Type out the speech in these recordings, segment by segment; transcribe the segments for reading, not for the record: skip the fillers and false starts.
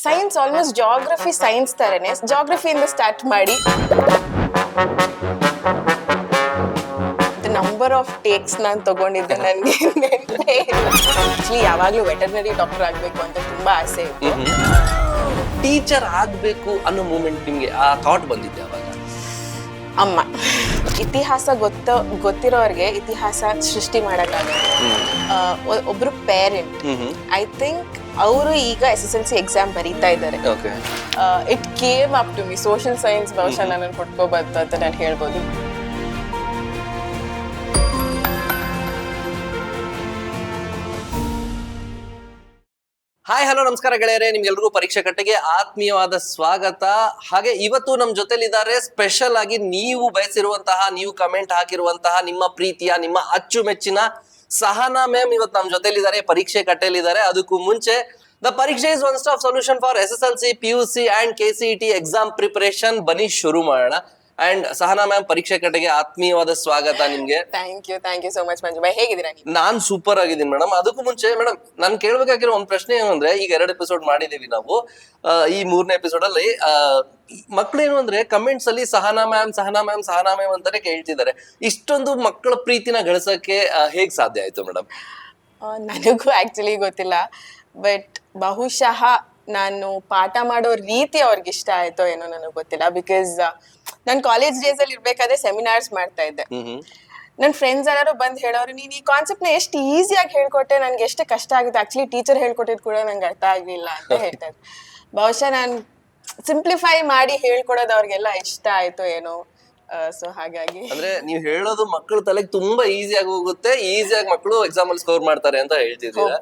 Science almost geography science ತರನೇ, ಜಾಗ್ರಫಿಯಿಂದ start ಮಾಡಿ number of takes ನಾನು ತಗೊಂಡಿದ್ದೆ. ನನಗೆ ಆಕ್ಚುಲಿ ಯಾವಾಗ್ಲೂ ವೆಟರ್ನರಿ ಡಾಕ್ಟರ್ ಆಗ್ಬೇಕು ಅಂತ ತುಂಬಾ ಆಸೆ ಇತ್ತು. ಟೀಚರ್ ಆಗ್ಬೇಕು ಅನ್ನೋ ಮೂಮೆಂಟ್ ನಿಮ್ಗೆ ಆ ಥಾಟ್ ಬಂದಿದ್ದೆ ಅವಾಗ? ಅಮ್ಮ ಇತಿಹಾಸ ಗೊತ್ತಿರೋರ್ಗೆ ಇತಿಹಾಸ ಸೃಷ್ಟಿ ಮಾಡಕ್ಕಾಗಲ್ಲ. ಒಬ್ರು ಪೇರೆಂಟ್, ಐ ಥಿಂಕ್ ಅವರು ಈಗ SSLC ಎಕ್ಸಾಮ್ ಬರೀತಾ ಇದ್ದಾರೆ. It came up to me, social science ಬಹುಶಃ ನಾನು ಕೊಟ್ಕೋಬಾರ್ದು ಅಂತ ನಾನು ಹೇಳ್ಬೋದು. ಹಾಯ್ ಹಲೋ ನಮಸ್ಕಾರ ಗೆಳೆಯರೆ, ನಿಮ್ಗೆಲ್ರಿಗೂ ಪರೀಕ್ಷೆ ಕಟ್ಟೆಗೆ ಆತ್ಮೀಯವಾದ ಸ್ವಾಗತ. ಹಾಗೆ ಇವತ್ತು ನಮ್ ಜೊತೆಲಿದ್ದಾರೆ ಸ್ಪೆಷಲ್ ಆಗಿ ನೀವು ಬಯಸಿರುವಂತಹ, ನೀವು ಕಮೆಂಟ್ ಹಾಕಿರುವಂತಹ ನಿಮ್ಮ ಪ್ರೀತಿಯ, ನಿಮ್ಮ ಅಚ್ಚುಮೆಚ್ಚಿನ ಸಹನಾ ಮ್ಯಾಮ್ ಇವತ್ತು ನಮ್ ಜೊತೆಲಿದ್ದಾರೆ, ಪರೀಕ್ಷೆ ಕಟ್ಟೆಲಿದ್ದಾರೆ. ಅದಕ್ಕೂ ಮುಂಚೆ ದ ಪರೀಕ್ಷೆ is one stop solution for SSLC, PUC and KCET exam preparation. ಬನ್ನಿ ಶುರು ಮಾಡೋಣ. ಅಂಡ್ ಸಹನಾ ಮ್ಯಾಮ್, ಪರೀಕ್ಷೆ ಕಟ್ಟೆಗೆ ಆತ್ಮೀಯವಾದ ಸ್ವಾಗತ ನಿಮ್ಗೆ. ಥ್ಯಾಂಕ್ ಯು ಸೋ ಮಚ್ ಮಂಜು ಬಾಯ್, ಹೇಗಿದ್ದೀರಾ ನೀವು? ನಾನ್ ಸೂಪರ್ ಆಗಿದ್ದೀನಿ ಮೇಡಮ್. ಅದಕ್ಕೂ ಮುಂಚೆ ಮೇಡಮ್, ನಾನು ಕೇಳ್ಬೇಕಾಗಿರೋ ಒಂದ್ ಪ್ರಶ್ನೆ ಏನು ಅಂದ್ರೆ, ಈಗ 2 ಎಪಿಸೋಡ್ ಮಾಡಿದೀವಿ ನಾವು. ಈ 3ನೇ ಎಪಿಸೋಡ್ ಅಲ್ಲಿ ಮಕ್ಳೇನು ಅಂದ್ರೆ ಕಮೆಂಟ್ಸ್ ಅಲ್ಲಿ ಸಹನಾ ಮ್ಯಾಮ್ ಅಂತಾನೆ ಕೇಳ್ತಿದ್ದಾರೆ. ಇಷ್ಟೊಂದು ಮಕ್ಕಳ ಪ್ರೀತಿನ ಗಳಿಸಕ್ಕೆ ಹೇಗ್ ಸಾಧ್ಯ ಆಯ್ತು ಮೇಡಮ್? ನನಗೂ ಆಕ್ಚುಲಿ ಗೊತ್ತಿಲ್ಲ, ಬಟ್ ಬಹುಶಃ ನಾನು ಪಾಠ ಮಾಡೋ ರೀತಿ ಅವ್ರಿಗೆ ಇಷ್ಟ ಆಯ್ತೋ ಏನೋ ನನಗೆ ಗೊತ್ತಿಲ್ಲ. ಬಿಕಾಸ್ ನಾನು ಕಾಲೇಜ್ ಡೇಸ್ ಅಲ್ಲಿ ಇರ್ಬೇಕಾದ್ರೆ ಸೆಮಿನಾರ್ಸ್ ಮಾಡ್ತಾ ಇದ್ದೆ. ನನ್ನ ಫ್ರೆಂಡ್ಸ್ ಎಲ್ಲರೂ ಬಂದು ಹೇಳೋರು, ನೀನ್ ಈ ಕಾನ್ಸೆಪ್ಟ್ ನ ಎಷ್ಟು ಈಸಿಯಾಗಿ ಹೇಳ್ಕೊಟ್ಟೆ, ನನ್ಗೆ ಎಷ್ಟು ಕಷ್ಟ ಆಗುತ್ತೆ, ಆಕ್ಚುಲಿ ಟೀಚರ್ ಹೇಳ್ಕೊಟ್ಟಿದ್ ಕೂಡ ನಂಗೆ ಅರ್ಥ ಆಗ್ಲಿಲ್ಲ ಅಂತ ಹೇಳ್ತಾ ಇದ್ರು. ಬಹುಶಃ ನಾನು ಸಿಂಪ್ಲಿಫೈ ಮಾಡಿ ಹೇಳ್ಕೊಡೋದು ಅವ್ರಿಗೆಲ್ಲ ಇಷ್ಟ ಆಯ್ತು ಏನೋ. ಸೊ ಹಾಗಾಗಿ ಅಂದ್ರೆ ನೀವು ಹೇಳೋದು ಮಕ್ಕಳ ತಲೆಗೆ ತುಂಬಾ ಈಸಿಯಾಗಿ ಹೋಗುತ್ತೆ, ಈಸಿಯಾಗಿ ಮಕ್ಕಳು ಎಕ್ಸಾಮ್ ಅಲ್ಲಿ ಸ್ಕೋರ್ ಮಾಡ್ತಾರೆ ಅಂತ ಹೇಳ್ತಿದ್ದೀರಾ?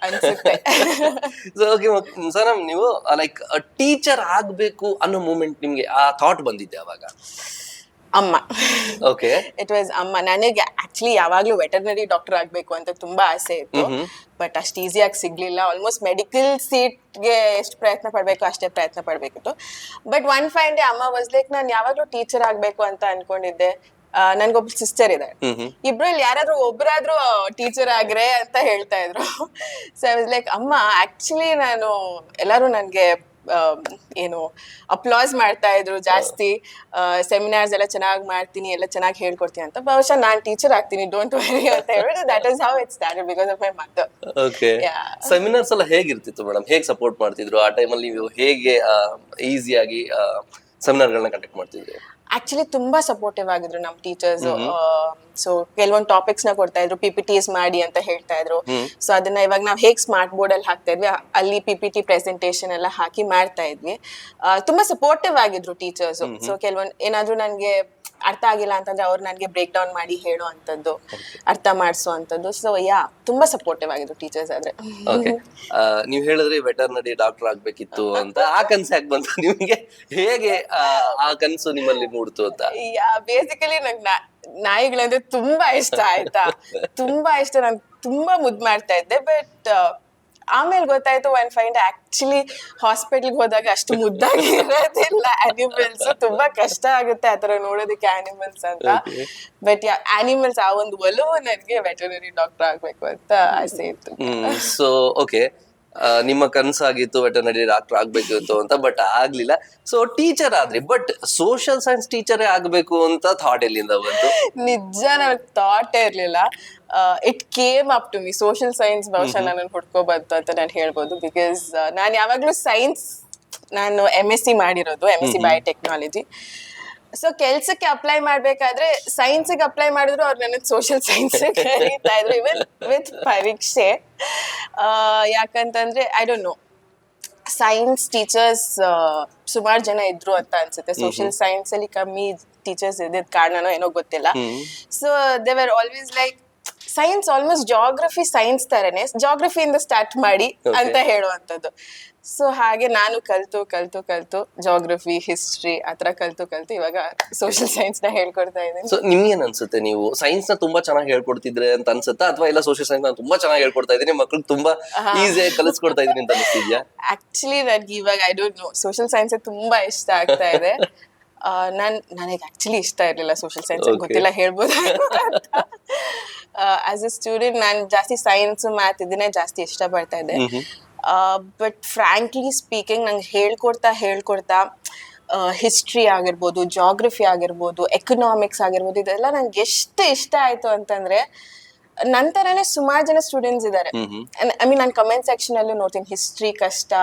ಅನ್ಸುತ್ತೆ. ಸೊ ಓಕೆ ಸರ್, ನೀವು ಲೈಕ್ ಟೀಚರ್ ಆಗ್ಬೇಕು ಅನ್ನೋ ಮೂಮೆಂಟ್ ನಿಮ್ಗೆ ಆ ಥಾಟ್ ಬಂದಿದ್ದೆ ಅವಾಗ? ಅಮ್ಮ. ಓಕೆ, ಇಟ್ ವಾಸ್ ಅಮ್ಮ. ನನಗೆ ಆಕ್ಚುಲಿ ಯಾವಾಗ್ಲೂ ವೆಟರ್ನರಿ ಡಾಕ್ಟರ್ ಆಗ್ಬೇಕು ಅಂತ ತುಂಬಾ ಆಸೆ ಇತ್ತು, ಬಟ್ ಅಷ್ಟು ಈಸಿಯಾಗಿ ಸಿಗ್ಲಿಲ್ಲ. ಆಲ್ಮೋಸ್ಟ್ ಮೆಡಿಕಲ್ ಸೀಟ್ಗೆ ಎಷ್ಟು ಪ್ರಯತ್ನ ಪಡ್ಬೇಕು ಅಷ್ಟೇ ಪ್ರಯತ್ನ ಪಡ್ಬೇಕಿತ್ತು. ಬಟ್ ಒನ್ ಫೈನ್ ಡೇ ಅಮ್ಮ ವಾಸ್ ಲೈಕ್, ನಾನು ಯಾವಾಗ್ಲೂ ಟೀಚರ್ ಆಗ್ಬೇಕು ಅಂತ ಅನ್ಕೊಂಡಿದ್ದೆ. ನನ್ಗೊಬ್ರು ಸಿಸ್ಟರ್ ಇದೆ, ಇಬ್ರಲ್ಲಿ ಯಾರಾದ್ರೂ ಒಬ್ರಾದ್ರೂ ಟೀಚರ್ ಆಗ್ರೆ ಅಂತ ಹೇಳ್ತಾ ಇದ್ರು. ಸೊ ಐ ವಾಸ್ ಲೈಕ್, ಅಮ್ಮ ಆಕ್ಚುಲಿ ನಾನು ಎಲ್ಲರೂ ನನ್ಗೆ ಏನು ಅಪ್ಲಾಸ್ ಮಾಡ್ತಾ ಇದ್ರು ಜಾಸ್ತಿ, ಸೆಮಿನಾರ್ಸ್ ಎಲ್ಲ ಚೆನ್ನಾಗಿ ಮಾಡ್ತೀನಿ, ಎಲ್ಲ ಚೆನ್ನಾಗಿ ಹೇಳ್ಕೊಡ್ತೀನಿ ಅಂತ. ಬಹುಶಃ ನಾನ್ ಟೀಚರ್ ಆಗ್ತೀನಿ, ಡೋಂಟ್ ವರಿ ಅಂತ ಹೇಳ್ಬಿಟ್ಟು that is how it started because of my mother. Okay, seminars ಎಲ್ಲ ಹೇಗಿರ್ತಿತ್ತು ಮೇಡಮ್? ಹೇಗೆ ಸಪೋರ್ಟ್ ಮಾಡ್ತಿದ್ರು ಆ ಟೈಮಲ್ಲಿ? ನೀವು ಹೇಗೆ ಈಸಿಯಾಗಿ ಸೆಮಿನಾರ್ಗಳನ್ನ ಕಂಡಕ್ಟ್ ಮಾಡ್ತಿದ್ರಿ? ಆಕ್ಚುಲಿ ತುಂಬಾ ಸಪೋರ್ಟಿವ್ ಆಗಿದ್ರು ನಮ್ ಟೀಚರ್ಸ್. ಸೊ ಕೆಲವೊಂದು ಟಾಪಿಕ್ಸ್ ನ ಕೊಡ್ತಾ ಇದ್ರು, PPTs ಮಾಡಿ ಅಂತ ಹೇಳ್ತಾ ಇದ್ರು. ಸೊ ಅದನ್ನ ಇವಾಗ ನಾವ್ ಹೇಗ್ ಸ್ಮಾರ್ಟ್ ಬೋರ್ಡ್ ಅಲ್ಲಿ ಹಾಕ್ತಾ ಇದ್ವಿ, ಅಲ್ಲಿ PPT ಪ್ರೆಸೆಂಟೇಶನ್ ಎಲ್ಲ ಹಾಕಿ ಮಾಡ್ತಾ ಇದ್ವಿ. ತುಂಬಾ ಸಪೋರ್ಟಿವ್ ಆಗಿದ್ರು ಟೀಚರ್ಸ್. ಸೊ ಕೆಲವೊಂದು ಏನಾದ್ರು ನನ್ಗೆ ಅರ್ಥ ಆಗಿಲ್ಲ ಅಂತಂದ್ರೆ ಅವ್ರು ನನ್ಗೆ ಬ್ರೇಕ್ ಡೌನ್ ಮಾಡಿ ಹೇಳೋ ಅಂತದ್ದು, ಅರ್ಥ ಮಾಡಿಸೋ ಅಂತದ್ದು. ಸೊ ತುಂಬಾ ಸಪೋರ್ಟಿವ್ ಆಗಿದ್ರು ಟೀಚರ್ಸ್. ಆದ್ರೆ ನೀವ್ ಹೇಳಿದ್ರಿ ವೆಟರ್ನರಿ ಡಾಕ್ಟರ್ ಆಗ್ಬೇಕಿತ್ತು ಅಂತ, ಆ ಕನ್ಸು ಯಾಕೆ ಬಂತು ನಿಮ್ಗೆ? ಹೇಗೆ ಆ ಕನ್ಸು ನಿಮ್ಮಲ್ಲಿ ಮೂಡ್ತು ಅಂತ? ಬೇಸಿಕಲಿ ನಂಗೆ ನಾಯಿಗಳಂದ್ರೆ ತುಂಬಾ ಇಷ್ಟ ಆಯ್ತಾ, ತುಂಬಾ ಇಷ್ಟ. ನಾನು ತುಂಬಾ ಮುದ್ದು ಮಾಡ್ತಾ ಇದ್ದೆ. ಬಟ್ ಆಮೇಲೆ ಗೊತ್ತಾಯ್ತು ಒನ್ ಫೈಂಡ್ ಆಕ್ಚುಲಿ ಹಾಸ್ಪಿಟಲ್ಗೆ ಹೋದಾಗ ಅಷ್ಟು ಮುದ್ದಾಗಿ ಇರೋದಿಲ್ಲ ಆನಿಮಲ್ಸ್. ತುಂಬಾ ಕಷ್ಟ ಆಗುತ್ತೆ ಆತರ ನೋಡೋದಕ್ಕೆ ಆನಿಮಲ್ಸ್ ಅಂತ. ಬಟ್ ಆನಿಮಲ್ಸ್ ಆ ಒಂದು ಒಲವು ನನಗೆ ವೆಟರ್ನರಿ ಡಾಕ್ಟರ್ ಆಗ್ಬೇಕು ಅಂತ ಆಸೆ ಇತ್ತು. ಸೊ ಓಕೆ, ನಿಮ್ಮ ಕನಸಾಗಿತ್ತು ವೆಟರ್ನರಿ ಡಾಕ್ಟರ್ ಆಗ್ಬೇಕು ಅಂತ, ಬಟ್ ಆಗ್ಲಿಲ್ಲ. ಸೊ ಟೀಚರ್ ಆದ್ರಿ, ಬಟ್ ಸೋಷಿಯಲ್ ಸೈನ್ಸ್ ಟೀಚರೇ ಆಗ್ಬೇಕು ಅಂತ ಥಾಟ್ ಎಲ್ಲಿಂದ ಬಂತು? ನಿಜ ನನಗೆ ಥಾಟೇ ಇರ್ಲಿಲ್ಲ. It came up to me. Social science ಬಹುಶಃ ನಾನು ಹುಡ್ಕೋಬಾರ್ದು ಅಂತ ನಾನು ಹೇಳ್ಬೋದು. ಬಿಕಾಸ್ ನಾನು ಯಾವಾಗ್ಲೂ ಸೈನ್ಸ್, ನಾನು MSc ಮಾಡಿರೋದು, MSc ಬಯೋಟೆಕ್ನಾಲಜಿ. ಸೊ ಕೆಲ್ಸಕ್ಕೆ ಅಪ್ಲೈ ಮಾಡ್ಬೇಕಾದ್ರೆ ಸೈನ್ಸ್ಗೆ ಅಪ್ಲೈ ಮಾಡಿದ್ರು ಅವ್ರು ನನಗೆ ಸೋಷಿಯಲ್ ಸೈನ್ಸ್ ಕರೀತಾ ಇದ್ರು, ಇವನ್ ವಿತ್ ಪರೀಕ್ಷೆ. ಯಾಕಂತಂದ್ರೆ I don't know, science teachers ಸುಮಾರು ಜನ ಇದ್ರು ಅಂತ ಅನ್ಸುತ್ತೆ. ಸೋಷಿಯಲ್ ಸೈನ್ಸ್ ಅಲ್ಲಿ ಕಮ್ಮಿ ಟೀಚರ್ಸ್ ಇದ್ದಿದ್ ಕಾರಣನೋ ಏನೋ ಗೊತ್ತಿಲ್ಲ. So they were always like, science almost geography science ತರನೇ, ಜಾಗ್ರಫಿಯಿಂದ ಸ್ಟಾರ್ಟ್ ಮಾಡಿ ಅಂತ ಹೇಳುವಂಥದ್ದು. ಸೊ ಹಾಗೆ ನಾನು ಕಲ್ತು ಜಾಗ್ರಫಿ, ಹಿಸ್ಟ್ರಿ ಆತರ ಕಲ್ತು ಇವಾಗ ಸೋಷಿಯಲ್ ಸೈನ್ಸ್ ನ ಹೇಳ್ಕೊಡ್ತಾ ಇದ್ದೀನಿ. ಸೊ ನಿಮ್ಗೇನ್ ಅನ್ಸುತ್ತೆ, ನೀವು ಸೈನ್ಸ್ ನ ತುಂಬಾ ಚೆನ್ನಾಗಿ ಹೇಳ್ಕೊಡ್ತಿದ್ರೆ ಅಂತ ಅನ್ಸುತ್ತಾ, ಅಥವಾ ಇಲ್ಲ ಸೋಷಿಯಲ್ ಸೈನ್ಸ್ ನ ತುಂಬಾ ಚೆನ್ನಾಗಿ ಹೇಳ್ಕೊಡ್ತಾ ಇದೀನಿ, ಮಕ್ಳಿಗೆ ತುಂಬಾ ಈಸಿಯಾಗಿ ಕಲಿಸ್ಕೊಡ್ತಾ ಇದೀನಿ ಅಂತ ಅನಿಸ್ತಿದ್ಯಾ? ಆಕ್ಚುಲಿ ನನ್ಗೆ ಇವಾಗ I don't know, social science ತುಂಬಾ ಇಷ್ಟ ಆಗ್ತಾ ಇದೆ. ನನಗೆ ಆಕ್ಚುಲಿ ಇಷ್ಟ ಇರ್ಲಿಲ್ಲ ಸೋಷಿಯಲ್ ಸೈನ್ಸ್, ಗೊತ್ತಿಲ್ಲ ಹೇಳ್ಬೋದು. ಆಸ್ ಎ ಸ್ಟೂಡೆಂಟ್ ನಾನು ಜಾಸ್ತಿ ಸೈನ್ಸ್ ಮ್ಯಾಥ್ ಇದನ್ನೇ ಜಾಸ್ತಿ ಇಷ್ಟ ಪಡ್ತಾ ಇದ್ದೆ. ಬಟ್ ಫ್ರ್ಯಾಂಕ್ಲಿ ಸ್ಪೀಕಿಂಗ್ ನಂಗೆ ಹೇಳ್ಕೊಡ್ತಾ ಹಿಸ್ಟ್ರಿ ಆಗಿರ್ಬೋದು, ಜಾಗ್ರಫಿ ಆಗಿರ್ಬೋದು, ಎಕನಾಮಿಕ್ಸ್ ಆಗಿರ್ಬೋದು, ಇದೆಲ್ಲ ನಂಗೆ ಎಷ್ಟು ಇಷ್ಟ ಆಯ್ತು ಅಂತಂದ್ರೆ ನಂತರನೇ ಸುಮಾರು ಜನ ಸ್ಟೂಡೆಂಟ್ಸ್ ಇದ್ದಾರೆ. ಐ ಮೀನ್ ನಾನು ಕಮೆಂಟ್ ಸೆಕ್ಷನ್ ಅಲ್ಲೂ ನೋಡ್ತೀನಿ ಹಿಸ್ಟ್ರಿ ಕಷ್ಟ,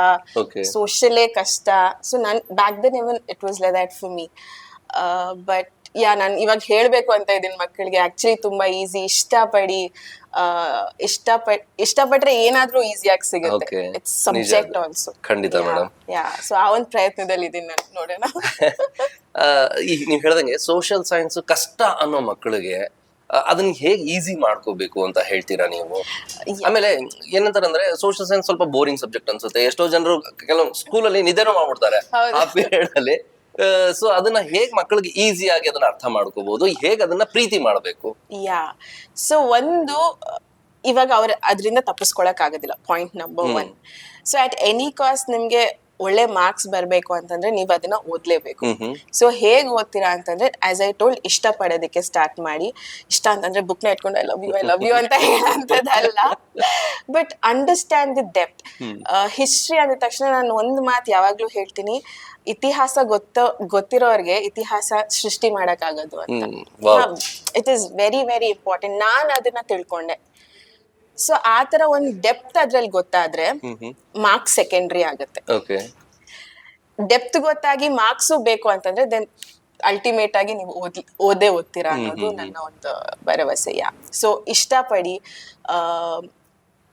ಸೋಷಿಯಲೇ ಕಷ್ಟ. ಸೊ ನನ್ back then even it was like that for me. But ನಾನು ಇವಾಗ ಹೇಳ್ಬೇಕು ಅಂತ ಇದ್ದೀನಿ ಮಕ್ಕಳಿಗೆ, ಆಕ್ಚುಲಿ ತುಂಬಾ ಈಸಿ. ಇಷ್ಟಪಟ್ರೆ ಏನಾದ್ರೂ ಈಸಿಯಾಗಿ ಸಿಗುತ್ತೆ. It's subject also. ಖಂಡಿತ ಮೇಡಮ್. ಸೊ ಆ ಒಂದು ಪ್ರಯತ್ನದಲ್ಲಿ ಇದೀನಿ ನಾನು, ನೋಡೋಣ. ನೀವ್ ಹೇಳ್ದಂಗೆ ಸೋಷಿಯಲ್ ಸೈನ್ಸ್ ಕಷ್ಟ ಅನ್ನೋ ಮಕ್ಕಳಿಗೆ ಅದನ್ನ ಹೇಗೆ ಈಸಿ ಮಾಡ್ಕೋಬೇಕು ಅಂತ ಹೇಳ್ತೀರಾ ನೀವು? ಆಮೇಲೆ ಏನಂತಾರಂದ್ರೆ ಸೋಷಿಯಲ್ ಸೈನ್ಸ್ ಸ್ವಲ್ಪ ಬೋರಿಂಗ್ ಸಬ್ಜೆಕ್ಟ್ ಅನ್ಸುತ್ತೆ. ಎಷ್ಟೋ ಜನರು ಕೆಲವು ಸ್ಕೂಲಲ್ಲಿ ನಿದ್ದೆನೂ ಮಾಡ್ಬಿಡ್ತಾರೆ ಆ ಪೀರಿಯಡ್ ಅಲ್ಲಿ. ಸೊ ಅದನ್ನ ಹೇಗ್ ಮಕ್ಕಳಿಗೆ ಈಸಿ ಆಗಿ ಅದನ್ನ ಅರ್ಥ ಮಾಡ್ಕೋಬಹುದು, ಹೇಗ್ ಅದನ್ನ ಪ್ರೀತಿ ಮಾಡ್ಬೇಕು? ಸೊ ಒಂದು, ಇವಾಗ ಅದರಿಂದ ತಪ್ಪಿಸ್ಕೊಳಕ್ ಆಗೋದಿಲ್ಲ, point number 1. So at any cost ನಿಮ್ಗೆ ಒಳ್ಳೆ ಮಾರ್ಕ್ಸ್ ಬರ್ಬೇಕು ಅಂತಂದ್ರೆ ನೀವ್ ಅದನ್ನ ಓದ್ಲೇಬೇಕು. ಸೊ ಹೇಗ್ ಓದ್ತೀರಾ ಅಂತಂದ್ರೆ, ಆಸ್ ಐ ಟೋಲ್ಡ್, ಇಷ್ಟ ಪಡೋದಕ್ಕೆ ಸ್ಟಾರ್ಟ್ ಮಾಡಿ. ಇಷ್ಟ ಅಂತಂದ್ರೆ ಬುಕ್ ನ ಇಟ್ಕೊಂಡು ಐ ಲವ್ ಯು ಅಂತ ಹೇಳಂತದಲ್ಲ, but understand the depth. History ಅಂದ ತಕ್ಷಣ ನಾನು ಒಂದು ಮಾತು ಯಾವಾಗ್ಲೂ ಹೇಳ್ತೀನಿ, ಇತಿಹಾಸ ಗೊತ್ತಿರೋರ್ಗೆ ಇತಿಹಾಸ ಸೃಷ್ಟಿ ಮಾಡಕ್ ಆಗೋದು ಅಂತ. It is very very important. ನಾನ್ ಅದನ್ನ ತಿಳ್ಕೊಂಡೆ. ಸೊ ಆ ತರ ಒಂದು ಡೆಪ್ತ್ ಅದ್ರಲ್ಲಿ ಗೊತ್ತಾದ್ರೆ ಮಾರ್ಕ್ಸ್ ಸೆಕೆಂಡ್ರಿ ಆಗುತ್ತೆ. ಡೆಪ್ತ್ ಗೊತ್ತಾಗಿ ಮಾರ್ಕ್ಸು ಬೇಕು ಅಂತಂದ್ರೆ ದೆನ್ ಅಲ್ಟಿಮೇಟ್ ಆಗಿ ನೀವು ಓದ್ತೀರಾ ಅನ್ನೋದು ನನ್ನ ಒಂದು ಭರವಸೆ. ಸೊ ಇಷ್ಟಪಡಿ,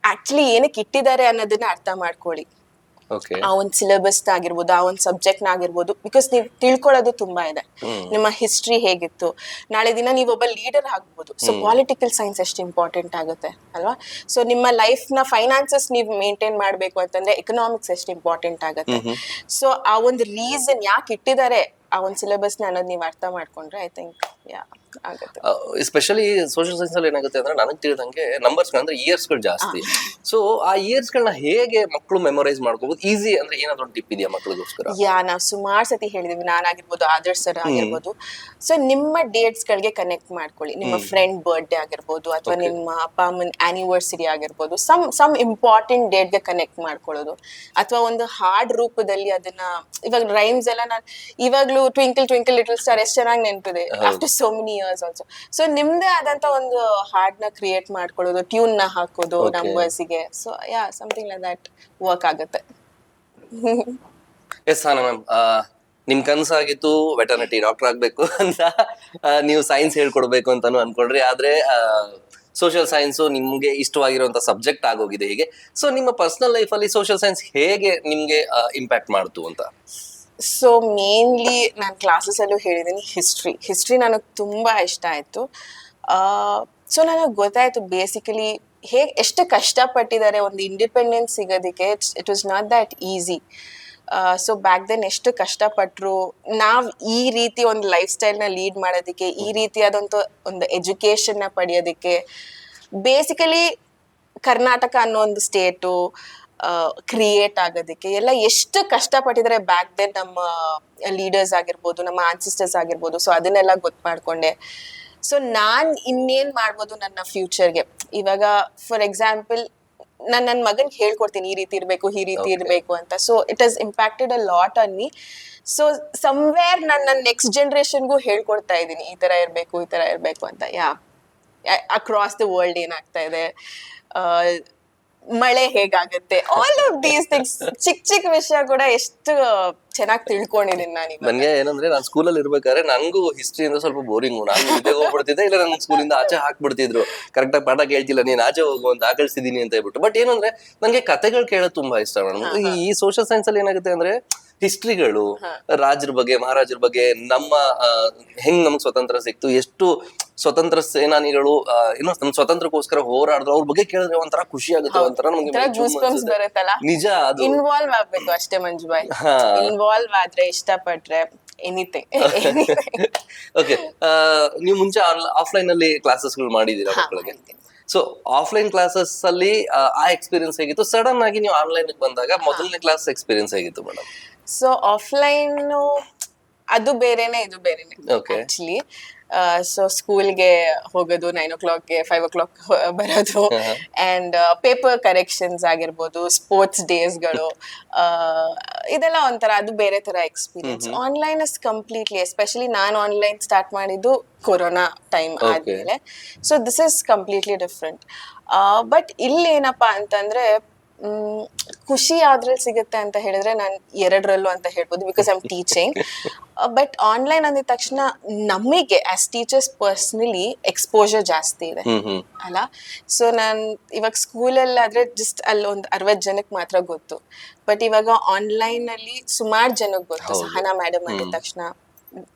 ಆಕ್ಚುಲಿ ಏನಕ್ಕೆ ಇಟ್ಟಿದ್ದಾರೆ ಅನ್ನೋದನ್ನ ಅರ್ಥ ಮಾಡ್ಕೊಳ್ಳಿ. ಆ ಒಂದು ಸಿಲೆಬಸ್ ಆಗಿರ್ಬೋದು, ಆ ಒಂದು ಸಬ್ಜೆಕ್ಟ್ ಆಗಿರ್ಬೋದು, ಬಿಕಾಸ್ ನೀವು ತಿಳ್ಕೊಳ್ಳೋದು ತುಂಬಾ ಇದೆ. ನಿಮ್ಮ ಹಿಸ್ಟ್ರಿ ಹೇಗಿತ್ತು, ನಾಳೆ ದಿನ ನೀವು ಒಬ್ಬ ಲೀಡರ್ ಆಗ್ಬೋದು. ಸೊ ಪಾಲಿಟಿಕಲ್ ಸೈನ್ಸ್ ಎಷ್ಟು ಇಂಪಾರ್ಟೆಂಟ್ ಆಗುತ್ತೆ ಅಲ್ವಾ? ಸೊ ನಿಮ್ಮ ಲೈಫ್ ನ ಫೈನಾನ್ಸಸ್ ನೀವು ಮೇಂಟೈನ್ ಮಾಡ್ಬೇಕು ಅಂತಂದ್ರೆ ಎಕನಾಮಿಕ್ಸ್ ಎಷ್ಟು ಇಂಪಾರ್ಟೆಂಟ್ ಆಗುತ್ತೆ. ಸೊ ಆ ಒಂದು ರೀಸನ್ ಯಾಕೆ ಇಟ್ಟಿದ್ದಾರೆ ಆ ಒಂದು ಸಿಲೆಬಸ್ ನ ಅನ್ನೋದು ನೀವು ಅರ್ಥ ಮಾಡ್ಕೊಂಡ್ರೆ ಐ ಥಿಂಕ್ ಆಗುತ್ತೆ. ಎಸ್ಪೆಷಲಿ ಸೋಷಿಯಲ್ ಸೈನ್ಸ್ ಅಲ್ಲಿ ಏನಾಗುತ್ತೆ ಅಂದ್ರೆ, ನನಗೆ ತಿಳಿದಂಗೆ ನಂಬರ್ಸ್ ಅಂದ್ರೆ ಇಯರ್ಸ್ ಗಳು ಜಾಸ್ತಿ. ಸೊ ಆ ಇಯರ್ಸ್ ಗಳನ್ನ ಹೇಗೆ ಮಕ್ಕಳು ಮೆಮೊರೈಸ್ ಮಾಡ್ಕೋಬಹುದು ಈಸಿ ಅಂದ್ರೆ ಏನಾದ್ರು ಒಂದು ಟಿಪ್ ಇದೆಯಾ ಮಕ್ಕಳಿಗೋಸ್ಕರ? ನಾವು ಸುಮಾರು ಸತಿ ಹೇಳಿದೀವಿ, ನಾನಾಗಿರ್ಬೋದು, ಆದರ್ಶ್ ಸರ್ ಆಗಿರ್ಬೋದು. ಸೊ ನಿಮ್ಮ ಡೇಟ್ಸ್ ಗಳಿಗೆ ಕನೆಕ್ಟ್ ಮಾಡ್ಕೊಳ್ಳಿ. ನಿಮ್ಮ ಫ್ರೆಂಡ್ ಬರ್ತ್ಡೇ ಆಗಿರ್ಬೋದು, ಅಥವಾ ನಿಮ್ಮ ಅಪ್ಪ ಅಮ್ಮನ ಆನಿವರ್ಸರಿ ಆಗಿರ್ಬೋದು, ಸಮ್ ಇಂಪಾರ್ಟೆಂಟ್ ಡೇಟ್ ಗೆ ಕನೆಕ್ಟ್ ಮಾಡ್ಕೊಳ್ಳೋದು. ಅಥವಾ ಒಂದು ಹಾಡ್ ರೂಪದಲ್ಲಿ ಅದನ್ನ, ಇವಾಗ ರೈಮ್ಸ್ ಎಲ್ಲ ನಾನು ಇವಾಗ್ಲೂ ಟ್ವಿಂಕಲ್ ಟ್ವಿಂಕಲ್ ಲಿಟಲ್ ಸ್ಟಾರ್ ಎಷ್ಟು ಚೆನ್ನಾಗಿ ನೆನಪಿದೆ after so many years also. So ನಿಮ್ದೇ ಆದಂತ ಒಂದು ಹಾಡ್ ನ ಕ್ರಿಯೇಟ್ ಮಾಡ್ಕೊಳ್ಳೋದು, ಟ್ಯೂನ್ ನ ಹಾಕೋದು ನಂಬರ್ಸ್ ಗೆ. So something like that work ಆಗುತ್ತೆ. ಎಸ್ ಹಾನ ಮ್ಯಾಮ್, ನಿಮ್ ಕನ್ಸಾಗಿತ್ತು ವೆಟರ್ನಿಟಿ ಡಾಕ್ಟರ್ ಆಗ್ಬೇಕು ಅಂತ, ನೀವು ಸೈನ್ಸ್ ಹೇಳ್ಕೊಡ್ಬೇಕು ಅಂತಾನು ಅನ್ಕೊಂಡ್ರಿ. ಆದ್ರೆ ಸೋಷಿಯಲ್ ಸೈನ್ಸ್ ನಿಮ್ಗೆ ಇಷ್ಟವಾಗಿರುವಂತ ಸಬ್ಜೆಕ್ಟ್ ಆಗೋಗಿದೆ ಹೀಗೆ. ಸೊ ನಿಮ್ಮ ಪರ್ಸನಲ್ ಲೈಫ್ ಅಲ್ಲಿ ಸೋಷಿಯಲ್ ಸೈನ್ಸ್ ಹೇಗೆ ನಿಮ್ಗೆ ಇಂಪ್ಯಾಕ್ಟ್ ಮಾಡ್ತು ಅಂತ? ಸೊ ಮೇನ್ಲಿ ನಾನು ಕ್ಲಾಸಸ್ ಅಲ್ಲೂ ಹೇಳಿದ್ದೀನಿ, ಹಿಸ್ಟ್ರಿ ನನಗೆ ತುಂಬಾ ಇಷ್ಟ ಆಯ್ತು. ಸೊ ನನಗೆ ಗೊತ್ತಾಯ್ತು ಬೇಸಿಕಲಿ ಎಷ್ಟು ಕಷ್ಟಪಟ್ಟಿದ್ದಾರೆ ಒಂದು ಇಂಡಿಪೆಂಡೆನ್ಸ್ ಸಿಗೋದಕ್ಕೆ. It was not that easy. So back then ಎಷ್ಟು ಕಷ್ಟಪಟ್ಟರು, ನಾವ್ ಈ ರೀತಿ ಒಂದು ಲೈಫ್ ಸ್ಟೈಲ್ ನ ಲೀಡ್ ಮಾಡೋದಕ್ಕೆ, ಈ ರೀತಿಯಾದಂತ ಒಂದು ಎಜುಕೇಶನ್ ನ ಪಡೆಯೋದಕ್ಕೆ, ಬೇಸಿಕಲಿ ಕರ್ನಾಟಕ ಅನ್ನೋ ಒಂದು ಸ್ಟೇಟು ಕ್ರಿಯೇಟ್ ಆಗೋದಕ್ಕೆ ಎಲ್ಲ ಎಷ್ಟು ಕಷ್ಟಪಟ್ಟಿದ್ದಾರೆ ಬ್ಯಾಕ್ ದೆನ್ ನಮ್ಮ ಲೀಡರ್ಸ್ ಆಗಿರ್ಬೋದು, ನಮ್ಮ ಆನ್ಸಿಸ್ಟರ್ಸ್ ಆಗಿರ್ಬೋದು. ಸೊ ಅದನ್ನೆಲ್ಲ ಗೊತ್ತು ಮಾಡ್ಕೊಂಡೆ. ಸೊ ನಾನ್ ಇನ್ನೇನ್ ಮಾಡ್ಬೋದು ನನ್ನ ಫ್ಯೂಚರ್ಗೆ. ಇವಾಗ ಫಾರ್ ಎಕ್ಸಾಂಪಲ್ ನಾನು ನನ್ನ ಮಗನ್ಗೆ ಹೇಳ್ಕೊಡ್ತೀನಿ, ಈ ರೀತಿ ಇರ್ಬೇಕು ಅಂತ. So it has impacted a lot on me. So somewhere ನನ್ನ ನೆಕ್ಸ್ಟ್ ಜನರೇಷನ್ಗೂ ಹೇಳ್ಕೊಡ್ತಾ ಇದ್ದೀನಿ, ಈ ತರ ಇರ್ಬೇಕು ಅಂತ. ಅಕ್ರಾಸ್ ದ ವರ್ಲ್ಡ್ ಏನಾಗ್ತಾ ಇದೆ, ಮಳೆ ಹೇಗಾಗುತ್ತೆ, ಆಲ್ ಆಫ್ ದೀಸ್ ಥಿಂಗ್ಸ್, ಚಿಕ್ಕ ವಿಷಯ ಕೂಡ ಎಷ್ಟು ಚೆನ್ನಾಗಿ ತಿಳ್ಕೊಂಡಿದ್ದೀನಿ ನಾನು. ನನ್ಗೆ ಏನಂದ್ರೆ, ನಾನು ಸ್ಕೂಲಲ್ಲಿ ಇರ್ಬೇಕಾದ್ರೆ ನಂಗೂ ಹಿಸ್ಟ್ರಿ ಅಂದ್ರೆ ಸ್ವಲ್ಪ ಬೋರಿಂಗ್. ನಾನು ಇದೇ ಹೋಗ್ಬಿಡ್ತಿದ್ದೆ, ಇಲ್ಲ ನನ್ನ ಸ್ಕೂಲಿಂದ ಆಚೆ ಹಾಕ್ಬಿಡ್ತಿದ್ರು. ಕರೆಕ್ಟಾಗಿ ಪಾಠ ಕೇಳ್ತಿಲ್ಲ, ನೀನ್ ಆಚೆ ಹೋಗು ಅಂತ ಕಳಿಸಿದೀನಿ ಅಂತ ಹೇಳ್ಬಿಟ್ಟು. ಬಟ್ ಏನಂದ್ರೆ ನಂಗೆ ಕಥೆಗಳು ಕೇಳೋದು ತುಂಬಾ ಇಷ್ಟ ಮೇಡಮ್. ಈ ಸೋಷಿಯಲ್ ಸೈನ್ಸ್ ಅಲ್ಲಿ ಏನಾಗುತ್ತೆ ಅಂದ್ರೆ, ಹಿಸ್ಟ್ರಿಗಳು, ರಾಜರ ಬಗ್ಗೆ, ಮಹಾರಾಜರ ಬಗ್ಗೆ, ನಮ್ಮ ಹೆಂಗ್ ನಮ್ಗೆ ಸ್ವತಂತ್ರ ಸಿಕ್ತು, ಎಷ್ಟು ಸ್ವತಂತ್ರ ಸೇನಾನಿಗಳು ಏನೋ ನಮ್ಮ ಸ್ವತಂತ್ರಕ್ಕೋಸ್ಕರ ಹೋರಾಡಿದ್ರು, ಅವ್ರ ಬಗ್ಗೆ ಕೇಳಿದ್ರೆ ಒಂಥರ ಖುಷಿ ಆಗುತ್ತೆ, ಒಂಥರ ನಮ್ಗೆ ನಿಜ. ಅದು ಇನ್ವಾಲ್ವ್ ಆಗ್ಬೇಕು ಅಷ್ಟೇ ಮಂಜುಬಾಯ್. ಇನ್ವಾಲ್ವ್ ಆದ್ರೆ, ಇಷ್ಟಪಟ್ರೆ ಎನಿಥಿಂಗ್. ಓಕೆ, ನೀವು ಮುಂಚೆ ಆಫ್ಲೈನ್ ಅಲ್ಲಿ ಕ್ಲಾಸಸ್ಗಳು ಮಾಡಿದೀರಾ ಮಕ್ಕಳಿಗೆ? ಸೊ ಆಫ್ಲೈನ್ ಕ್ಲಾಸಸ್ ಅಲ್ಲಿ ಆ ಎಕ್ಸ್ಪೀರಿಯನ್ಸ್ ಹೇಗಿತ್ತು? ಸಡನ್ ಆಗಿ ನೀವು ಆನ್ಲೈನ್ ಬಂದಾಗ ಮೊದಲನೇ ಕ್ಲಾಸ್ ಎಕ್ಸ್ಪೀರಿಯನ್ಸ್ ಹೇಗಿತ್ತು ಮೇಡಮ್? ಸೊ ಆಫ್ಲೈನ್ ಅದು ಬೇರೆನೆ, ಇದು ಬೇರೆನೆ ಆಕ್ಚುಲಿ. ಸೊ ಸ್ಕೂಲ್ಗೆ ಹೋಗೋದು 9 o'clockಗೆ 5 o'clock ಬರೋದು ಅಂಡ್ ಪೇಪರ್ ಕರೆಕ್ಷನ್ಸ್ ಆಗಿರ್ಬೋದು, ಸ್ಪೋರ್ಟ್ಸ್ ಡೇಸ್ಗಳು, ಇದೆಲ್ಲ ಒಂಥರ ಅದು ಬೇರೆ ತರ experience. Online is completely, especially ನಾನು ಆನ್ಲೈನ್ ಸ್ಟಾರ್ಟ್ ಮಾಡಿದ್ದು ಕೊರೋನಾ ಟೈಮ್ ಆದ್ಮೇಲೆ. So this is completely different. But ಇಲ್ಲಿ ಏನಪ್ಪಾ ಅಂತಂದ್ರೆ ಖುಷಿ ಯಾವ್ದ್ರಲ್ಲಿ ಸಿಗುತ್ತೆ ಅಂತ ಹೇಳಿದ್ರೆ ನಾನು 2ರಲ್ಲೂ ಅಂತ ಹೇಳ್ಬೋದು, because I am teaching. But online ಅಂದಿದ ತಕ್ಷಣ ನಮಗೆ ಆಸ್ ಟೀಚರ್ಸ್ ಪರ್ಸ್ನಲಿ ಎಕ್ಸ್ಪೋಜರ್ ಜಾಸ್ತಿ ಇದೆ ಅಲ್ಲ. ಸೊ ನಾನು ಇವಾಗ ಸ್ಕೂಲಲ್ಲಾದ್ರೆ ಜಸ್ಟ್ ಅಲ್ಲಿ ಒಂದು 60 ಜನಕ್ಕೆ ಮಾತ್ರ ಗೊತ್ತು. ಬಟ್ ಇವಾಗ ಆನ್ಲೈನ್ ಅಲ್ಲಿ ಸುಮಾರು ಜನಕ್ಕೆ ಗೊತ್ತು. ಸಹನಾ ಮೇಡಮ್ ಅಂದಿದ ತಕ್ಷಣ,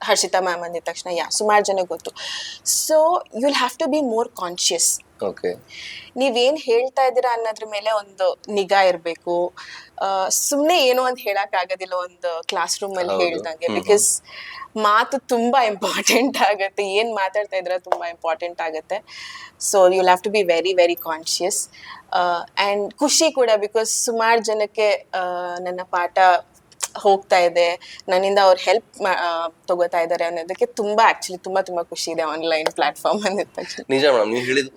ಹರ್ಷಿತಾ ಮ್ಯಾಮ್ ಅಂದಿದ ತಕ್ಷಣ ಸುಮಾರು ಜನಕ್ಕೆ ಗೊತ್ತು. So you will have to be more conscious. ನೀವೇನ್ ಹೇಳ್ತಾ ಇದ್ದೀರಾ ಅನ್ನೋದ್ರ ಮೇಲೆ ಒಂದು ನಿಗಾ ಇರ್ಬೇಕು. ಸುಮ್ನೆ ಏನೋ ಅಂತ ಹೇಳಕ್ ಆಗೋದಿಲ್ಲ ಒಂದು ಕ್ಲಾಸ್ ರೂಮ್ ಅಲ್ಲಿ ಹೇಳ್ದಂಗೆ, ಬಿಕಾಸ್ ಮಾತು ತುಂಬಾ ಇಂಪಾರ್ಟೆಂಟ್ ಆಗತ್ತೆ. ಏನ್ ಮಾತಾಡ್ತಾ ಇದ್ರ ತುಂಬಾ ಇಂಪಾರ್ಟೆಂಟ್ ಆಗತ್ತೆ. So you will have to be very very conscious. And ಖುಷಿ ಕೂಡ, ಬಿಕಾಸ್ ಸುಮಾರು ಜನಕ್ಕೆ ನನ್ನ ಪಾಠ ಹೋಗ್ತಾ ಇದೆ, ನನ್ನಿಂದ ಅವ್ರು ಹೆಲ್ಪ್ ತಗೋತಾ ಇದಾರೆ ಅನ್ನೋದಕ್ಕೆ ತುಂಬಾ ಆಕ್ಚುಲಿ ತುಂಬಾ ಖುಷಿ ಇದೆ ಆನ್ಲೈನ್ ಪ್ಲಾಟ್ಫಾರ್ಮ್ ಅಂದಿದ ತಕ್ಷಣ. ನಿಜ ಮೇಡಮ್, ನೀವು ಹೇಳಿದ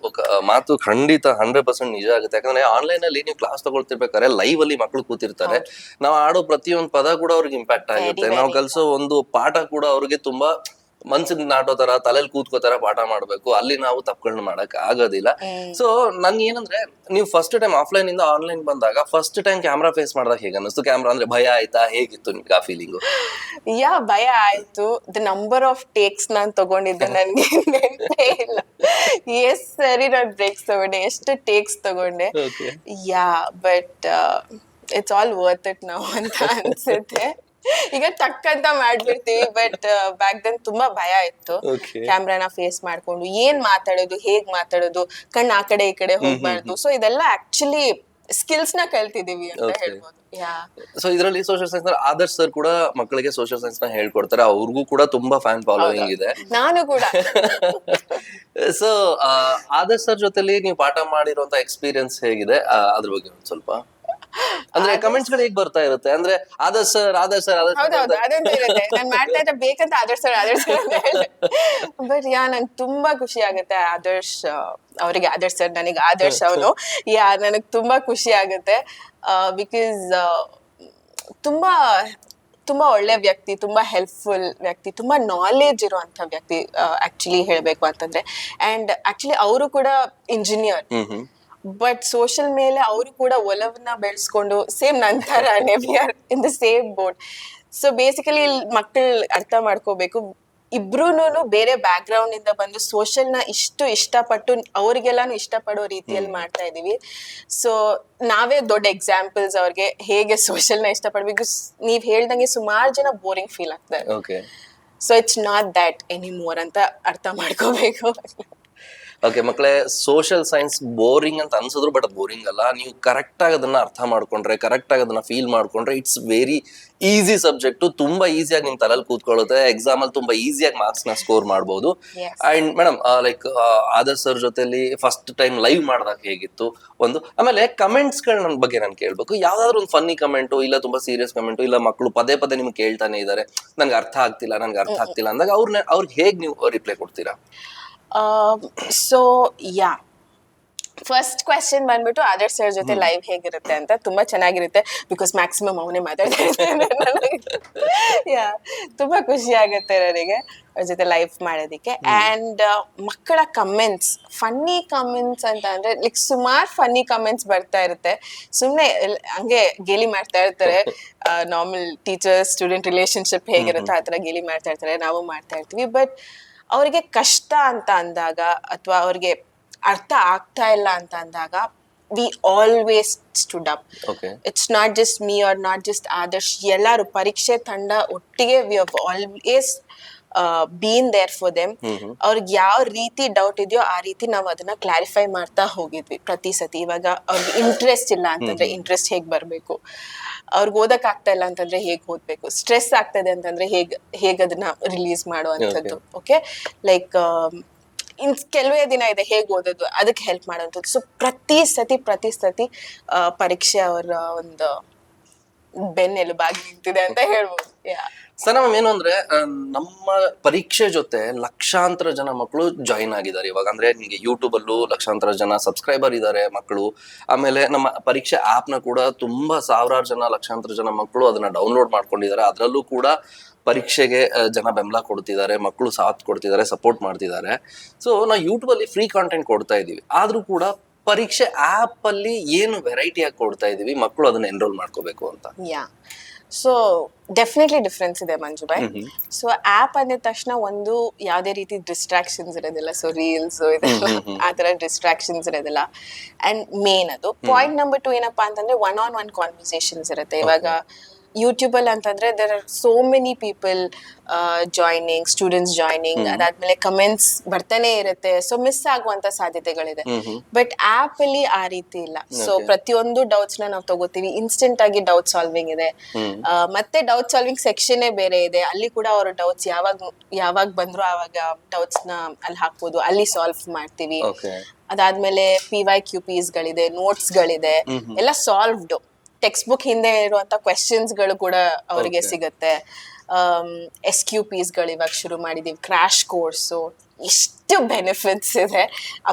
ಮಾತು ಖಂಡಿತ 100% ನಿಜ ಆಗುತ್ತೆ. ಯಾಕಂದ್ರೆ ಆನ್ಲೈನ್ ಅಲ್ಲಿ ನೀವು ಕ್ಲಾಸ್ ತಗೊಳ್ತಿರ್ಬೇಕಾದ್ರೆ ಲೈವ್ ಅಲ್ಲಿ ಮಕ್ಕಳು ಕೂತಿರ್ತಾರೆ. ನಾವು ಆಡೋ ಪ್ರತಿಯೊಂದು ಪದ ಕೂಡ ಅವ್ರಿಗೆ ಇಂಪ್ಯಾಕ್ಟ್ ಆಗುತ್ತೆ. ನಾವು ಕಲಿಸೋ ಒಂದು ಪಾಠ ಕೂಡ ಅವ್ರಿಗೆ ತುಂಬಾ ಮನ್ಸಿಗೆ ನಾಟೋ ತರ, ತಲೆಯಲ್ಲಿ ಕೂತ್ಕೋತಾರ ಪಾಠ ಮಾಡ್ಬೇಕು. ಅಲ್ಲಿ ನಾವು ತಪ್ಪುಗಳನ್ನ ಮಾಡಕ್ ಆಗೋದಿಲ್ಲ. ಸೊ ನನ್ಗೆ ಏನಂದ್ರೆ, ನೀವು ಫಸ್ಟ್ ಟೈಮ್ ಆಫ್ಲೈನ್ ಇಂದ ಆನ್ಲೈನ್ ಬಂದಾಗ ಫಸ್ಟ್ ಟೈಮ್ ಕ್ಯಾಮ್ರಾ ಫೇಸ್ ಮಾಡಿದಾಗ ಹೇಗೆ ಅನ್ನಿಸ್ತು? ಕ್ಯಾಮ್ರಾ ಅಂದ್ರೆ ಭಯ ಆಯ್ತಾ? ಹೇಗಿತ್ತು ನಿಮ್ಗೆ ಆ ಫೀಲಿಂಗು? ಭಯ ಆಯ್ತು. ದ ನಂಬರ್ ಆಫ್ ಟೇಕ್ಸ್ ನಾನ್ ತಗೊಂಡಿದ್ದೆ ನನ್ಗೆ ನೆನಪೇ ಇಲ್ಲ. ಸರಿ ನಾನ್ ಬ್ರೇಕ್ಸ್ ತಗೊಂಡೆ, ಎಷ್ಟು ಟೇಕ್ಸ್ ತಗೊಂಡೆ. But it's all worth it ನಾವು ಅಂತ ಅನ್ಸುತ್ತೆ. ಈಗ ಟಕ್ ಅಂತ ಮಾಡ್ಬಿಡ್ತೀವಿ. ಬಟ್ ಬ್ಯಾಕ್ ದೆನ್ ತುಂಬಾ ಭಯ ಇತ್ತು. ಕ್ಯಾಮ್ರಾನ ಫೇಸ್ ಮಾಡ್ಕೊಂಡು ಏನ್ ಮಾತಾಡೋದು, ಹೇಗ್ ಮಾತಾಡೋದು, ಕಣ್ಣು ಆ ಕಡೆ ಈ ಕಡೆ ಹೋಗ್ಬಾರ್ದು. ಸೊ ಇದೆಲ್ಲ ಆಕ್ಚುಲಿ ಸ್ಕಿಲ್ಸ್ ನ ಕಲ್ತಿದೀವಿ ಅಂತ ಹೇಳ್ಬೋದು. ಸೊ ಇದರಲ್ಲಿ ಸೋಷಿಯಲ್ ಸೈನ್ಸ್ ಆದರ್ಶ್ ಸರ್ ಕೂಡ ಮಕ್ಕಳಿಗೆ ಸೋಷಿಯಲ್ ಸೈನ್ಸ್ ನ ಹೇಳ್ಕೊಡ್ತಾರೆ. ಅವ್ರಿಗೂ ಕೂಡ ತುಂಬಾ ಫ್ಯಾನ್ ಫಾಲೋವಿಂಗ್ ಇದೆ. ನಾನು ಕೂಡ. ಸೊ ಆದರ್ಶ್ ಸರ್ ಜೊತೆಲಿ ನೀವು ಪಾಠ ಮಾಡಿರುವಂತ ಎಕ್ಸ್ಪೀರಿಯನ್ಸ್ ಹೇಗಿದೆ? ಅದ್ರ ಬಗ್ಗೆ ಒಂದ್ ಸ್ವಲ್ಪ ಅಂದ್ರೆ ಕಮೆಂಟ್ಸ್ ಗಳು ಹೇಗ್ ಬರ್ತಾ ಇರುತ್ತೆ? ಅಂದ್ರೆ ಆದರ್ಶ್ ಸರ್ ಹೌದೌದು, ಅದೊಂದು ಇರುತ್ತೆ. ನಾನ್ ಮಾಡ್ತಾ ಇದ್ರೆ ಬೇಕಂತ ಆದರ್ಶ್ ಸರ್ ಬಟ್ ನಂಗೆ ತುಂಬಾ ಖುಷಿ ಆಗುತ್ತೆ. ಅವರಿಗೆ ಆದರ್ಶ್ ಸರ್, ನನಗೆ ಆದರ್ಶ್ ಅವನು. ನನಗ್ ತುಂಬಾ ಖುಷಿ ಆಗುತ್ತೆ. ಬಿಕಾಸ್ ತುಂಬಾ ಒಳ್ಳೆ ವ್ಯಕ್ತಿ, ತುಂಬಾ ಹೆಲ್ಪ್ಫುಲ್ ವ್ಯಕ್ತಿ, ತುಂಬಾ ನಾಲೆಜ್ ಇರುವಂತ ವ್ಯಕ್ತಿ ಆಕ್ಚುಲಿ ಹೇಳ್ಬೇಕು ಅಂತಂದ್ರೆ. ಅಂಡ್ ಆಕ್ಚುಲಿ ಅವರು ಕೂಡ ಇಂಜಿನಿಯರ್. ಬಟ್ ಸೋಷಿಯಲ್ ಮೇಲೆ ಅವರು ಕೂಡ ಒಲವನ್ನ ಬೆಳೆಸ್ಕೊಂಡು ಸೇಮ್ ನಂತರ we are in the same boat. So basically ಮಕ್ಕಳು ಅರ್ಥ ಮಾಡ್ಕೋಬೇಕು, ಇಬ್ರೂನು ಬೇರೆ ಬ್ಯಾಕ್ ಗ್ರೌಂಡ್ ಇಂದ ಬಂದು ಸೋಷಿಯಲ್ ನ ಇಷ್ಟಪಟ್ಟು ಅವ್ರಿಗೆಲ್ಲಾನು ಇಷ್ಟಪಡೋ ರೀತಿಯಲ್ಲಿ ಮಾಡ್ತಾ ಇದೀವಿ. ಸೊ ನಾವೇ ದೊಡ್ಡ ಎಕ್ಸಾಂಪಲ್ಸ್ ಅವ್ರಿಗೆ ಹೇಗೆ ಸೋಷಿಯಲ್ ನ ಇಷ್ಟಪಡ್ಬೇಕು. ನೀವ್ ಹೇಳ್ದಂಗೆ ಸುಮಾರು ಜನ ಬೋರಿಂಗ್ ಫೀಲ್ ಆಗ್ತಾರೆ. So it's not that any more ಅಂತ ಅರ್ಥ ಮಾಡ್ಕೋಬೇಕು. ಓಕೆ ಮಕ್ಕಳೇ, ಸೋಷಿಯಲ್ ಸೈನ್ಸ್ ಬೋರಿಂಗ್ ಅಂತ ಅನ್ಸಿದ್ರು, ಬಟ್ ಬೋರಿಂಗ್ ಅಲ್ಲ. ನೀವು ಕರೆಕ್ಟ್ ಆಗಿ ಅದನ್ನ ಅರ್ಥ ಮಾಡ್ಕೊಂಡ್ರೆ, ಕರೆಕ್ಟ್ ಆಗಿ ಅದನ್ನ ಫೀಲ್ ಮಾಡ್ಕೊಂಡ್ರೆ, ಇಟ್ಸ್ ವೆರಿ ಈಸಿ ಸಬ್ಜೆಕ್ಟ್. ತುಂಬಾ ಈಸಿಯಾಗಿ ನಿಮ್ ತಲೆಯಲ್ಲಿ ಕೂತ್ಕೊಳ್ಳುತ್ತೆ. ಎಕ್ಸಾಮ್ ಅಲ್ಲಿ ತುಂಬಾ ಈಸಿಯಾಗಿ ಮಾರ್ಕ್ಸ್ ನ ಸ್ಕೋರ್ ಮಾಡಬಹುದು. And madam, like Adarsh sir ಜೊತೆಲಿ ಫಸ್ಟ್ ಟೈಮ್ ಲೈವ್ ಮಾಡಿದಾಗ ಹೇಗಿತ್ತು ಒಂದು? ಆಮೇಲೆ ಕಮೆಂಟ್ಸ್ ಗಳ ಬಗ್ಗೆ ನಾನು ಕೇಳ್ಬೇಕು. ಯಾವ್ದಾದ್ರು ಒಂದು ಫನ್ನಿ ಕಮೆಂಟು, ಇಲ್ಲ ತುಂಬಾ ಸೀರಿಯಸ್ ಕಮೆಂಟು, ಇಲ್ಲ ಮಕ್ಕಳು ಪದೇ ನಿಮ್ಗೆ ಕೇಳ್ತಾನೆ ಇದಾರೆ, ನನ್ಗೆ ಅರ್ಥ ಆಗ್ತಿಲ್ಲ ಅಂದಾಗ ಅವ್ರಿಗೆ ಹೇಗ್ ನೀವು ರಿಪ್ಲೈ ಕೊಡ್ತೀರಾ? ಸೊ ಫಸ್ಟ್ ಕ್ವೆಶ್ಚನ್ ಬಂದ್ಬಿಟ್ಟು ಆದರ್ಶ್ ಸರ್ ಜೊತೆ ಲೈವ್ ಹೇಗಿರುತ್ತೆ ಅಂತ. ತುಂಬಾ ಚೆನ್ನಾಗಿರುತ್ತೆ, ಬಿಕಾಸ್ ಮ್ಯಾಕ್ಸಿಮಮ್ ಅವನೇ ಮಾತಾಡ್ತಾರೆ. ತುಂಬಾ ಖುಷಿ ಆಗುತ್ತೆ ನನಗೆ ಅವ್ರ ಜೊತೆ ಲೈವ್ ಮಾಡೋದಿಕ್ಕೆ. ಅಂಡ್ ಮಕ್ಕಳ ಕಮೆಂಟ್ಸ್, ಫನ್ನಿ ಕಮೆಂಟ್ಸ್ ಅಂತ ಅಂದ್ರೆ ಲೈಕ್ ಸುಮಾರು ಫನ್ನಿ ಕಮೆಂಟ್ಸ್ ಬರ್ತಾ ಇರುತ್ತೆ. ಸುಮ್ನೆ ಹಂಗೆ ಗೇಲಿ ಮಾಡ್ತಾ ಇರ್ತಾರೆ. ನಾರ್ಮಲ್ ಟೀಚರ್ ಸ್ಟೂಡೆಂಟ್ ರಿಲೇಶನ್ಶಿಪ್ ಹೇಗಿರುತ್ತೆ ಆ ತರ ಗೇಲಿ ಮಾಡ್ತಾ ಇರ್ತಾರೆ, ನಾವು ಮಾಡ್ತಾ ಇರ್ತೀವಿ. ಬಟ್ ಅವ್ರಿಗೆ ಕಷ್ಟ ಅಂತ ಅಂದಾಗ, ಅಥವಾ ಅವ್ರಿಗೆ ಅರ್ಥ ಆಗ್ತಾ ಇಲ್ಲ ಅಂತ ಅಂದಾಗ, we always stood up. It's not just me are not just Adarsh, ಎಲ್ಲರೂ ಪರೀಕ್ಷೆ ತಂಡ ಒಟ್ಟಿಗೆ we have always been there for them. ಅವ್ರಿಗೆ ಯಾವ ರೀತಿ ಡೌಟ್ ಇದೆಯೋ ಆ ರೀತಿ ನಾವು ಅದನ್ನ ಕ್ಲಾರಿಫೈ ಮಾಡ್ತಾ ಹೋಗಿದ್ವಿ ಪ್ರತಿ ಸತಿ. ಇವಾಗ ಅವ್ರಿಗೆ ಇಂಟ್ರೆಸ್ಟ್ ಇಲ್ಲ ಅಂತಂದ್ರೆ ಇಂಟ್ರೆಸ್ಟ್ ಹೇಗ್ ಬರ್ಬೇಕು, ಅವ್ರಿಗೆ ಓದಕ್ ಆಗ್ತಾ ಇಲ್ಲ ಅಂತಂದ್ರೆ ಹೇಗ್ ಓದ್ಬೇಕು, ಸ್ಟ್ರೆಸ್ ಆಗ್ತದೆ ಅಂತಂದ್ರೆ ಹೇಗ್ ಅದನ್ನ ರಿಲೀಸ್ ಮಾಡುವಂಥದ್ದು. ಓಕೆ, ಲೈಕ್ ಕೆಲವೇ ದಿನ ಇದೆ ಹೇಗ್ ಓದೋದು, ಅದಕ್ಕೆ ಹೆಲ್ಪ್ ಮಾಡುವಂಥದ್ದು. ಸೊ ಪ್ರತಿ ಸತಿ ಪರೀಕ್ಷೆ ಅವರ ಒಂದು ಬೆನ್ನೆಲುಬಾಗಿ ನಿಂತಿದೆ ಅಂತ ಹೇಳ್ಬೋದು. ಸರ್ ಮ್ಯಾಮ್ ಏನು ಅಂದ್ರೆ ನಮ್ಮ ಪರೀಕ್ಷೆ ಜೊತೆ ಲಕ್ಷಾಂತರ ಜನ ಮಕ್ಕಳು ಜಾಯಿನ್ ಆಗಿದ್ದಾರೆ ಇವಾಗ. ಅಂದ್ರೆ ನಿಮ್ಗೆ ಯೂಟ್ಯೂಬ್ ಅಲ್ಲೂ ಲಕ್ಷಾಂತರ ಜನ ಸಬ್ಸ್ಕ್ರೈಬರ್ ಇದ್ದಾರೆ ಮಕ್ಕಳು. ಆಮೇಲೆ ನಮ್ಮ ಪರೀಕ್ಷೆ ಆಪ್ ನ ಕೂಡ ತುಂಬಾ ಸಾವಿರಾರು ಜನ ಲಕ್ಷಾಂತರ ಜನ ಮಕ್ಕಳು ಅದನ್ನ ಡೌನ್ಲೋಡ್ ಮಾಡ್ಕೊಂಡಿದ್ದಾರೆ. ಅದರಲ್ಲೂ ಕೂಡ ಪರೀಕ್ಷೆಗೆ ಜನ ಬೆಂಬಲ ಕೊಡ್ತಿದ್ದಾರೆ, ಮಕ್ಕಳು ಸಾಥ್ ಕೊಡ್ತಿದ್ದಾರೆ, ಸಪೋರ್ಟ್ ಮಾಡ್ತಿದ್ದಾರೆ. ಸೊ ನಾವು ಯೂಟ್ಯೂಬ್ ಅಲ್ಲಿ ಫ್ರೀ ಕಾಂಟೆಂಟ್ ಕೊಡ್ತಾ ಇದೀವಿ, ಆದ್ರೂ ಕೂಡ ಪರೀಕ್ಷೆ ಆಪ್ ಅಲ್ಲಿ ಏನು ವೆರೈಟಿ ಆಗಿ ಕೊಡ್ತಾ ಇದೀವಿ, ಮಕ್ಕಳು ಅದನ್ನ ಎನ್ರೋಲ್ ಮಾಡ್ಕೋಬೇಕು ಅಂತ. ಯಾ, ಸೊ ಡೆಫಿನೆಟ್ಲಿ ಡಿಫ್ರೆನ್ಸ್ ಇದೆ ಮಂಜು ಬಾಯ್. ಸೊ ಆಪ್ ಅಂದಿದ ತಕ್ಷಣ ಒಂದು ಯಾವುದೇ ರೀತಿ ಡಿಸ್ಟ್ರಾಕ್ಷನ್ಸ್ ಇರೋದಿಲ್ಲ. ಸೊ ರೀಲ್ಸ್ ಇದೆಲ್ಲ ಆ ತರ ಡಿಸ್ಟ್ರಾಕ್ಷನ್ಸ್ ಇರೋದಿಲ್ಲ. ಅಂಡ್ ಮೇನ್ ಅದು ಪಾಯಿಂಟ್ ನಂಬರ್ 2 ಏನಪ್ಪಾ ಅಂತಂದ್ರೆ ಒನ್ ಕಾನ್ವರ್ಸೇಷನ್ಸ್ ಇರುತ್ತೆ. ಇವಾಗ ಯೂಟ್ಯೂಬ್ ಅಲ್ಲಿ ಅಂತಂದ್ರೆ there are so many people joining, students joining, ಅದಾದ್ಮೇಲೆ ಕಮೆಂಟ್ಸ್ ಬರ್ತಾನೆ ಇರುತ್ತೆ. ಸೊ ಮಿಸ್ ಆಗುವಂತ ಸಾಧ್ಯತೆಗಳಿದೆ. ಬಟ್ ಆಪ್ ಅಲ್ಲಿ ಆ ರೀತಿ ಇಲ್ಲ. ಸೊ ಪ್ರತಿಯೊಂದು ಡೌಟ್ಸ್ ನಾವು ತಗೋತೀವಿ, ಇನ್ಸ್ಟೆಂಟ್ ಆಗಿ ಡೌಟ್ ಸಾಲ್ವಿಂಗ್ ಇದೆ. ಮತ್ತೆ ಡೌಟ್ ಸಾಲ್ವಿಂಗ್ ಸೆಕ್ಷನ್ ಬೇರೆ ಇದೆ. ಅಲ್ಲಿ ಕೂಡ ಅವ್ರ ಡೌಟ್ಸ್ ಯಾವಾಗ ಬಂದ್ರು ಆವಾಗ ಡೌಟ್ಸ್ ನ ಅಲ್ಲಿ ಹಾಕ್ಬೋದು, ಅಲ್ಲಿ ಸಾಲ್ವ್ ಮಾಡ್ತೀವಿ. ಅದಾದ್ಮೇಲೆ PYQPs ಗಳಿದೆ, ನೋಟ್ಸ್ ಗಳಿದೆ, ಎಲ್ಲ ಸಾಲ್ವ್ಡ್. ಟೆಕ್ಸ್ಟ್ ಬುಕ್ ಹಿಂದೆ ಇರುವಂತ ಕ್ವೆಶನ್ಸ್ ಗಳು ಕೂಡ ಅವರಿಗೆ ಸಿಗುತ್ತೆ. SQPs ಗಳು ಇವಾಗ ಶುರು ಮಾಡಿದೀವಿ, ಕ್ರಾಶ್ ಕೋರ್ಸು. ಇಷ್ಟು ಬೆನಿಫಿಟ್ಸ್ ಇದೆ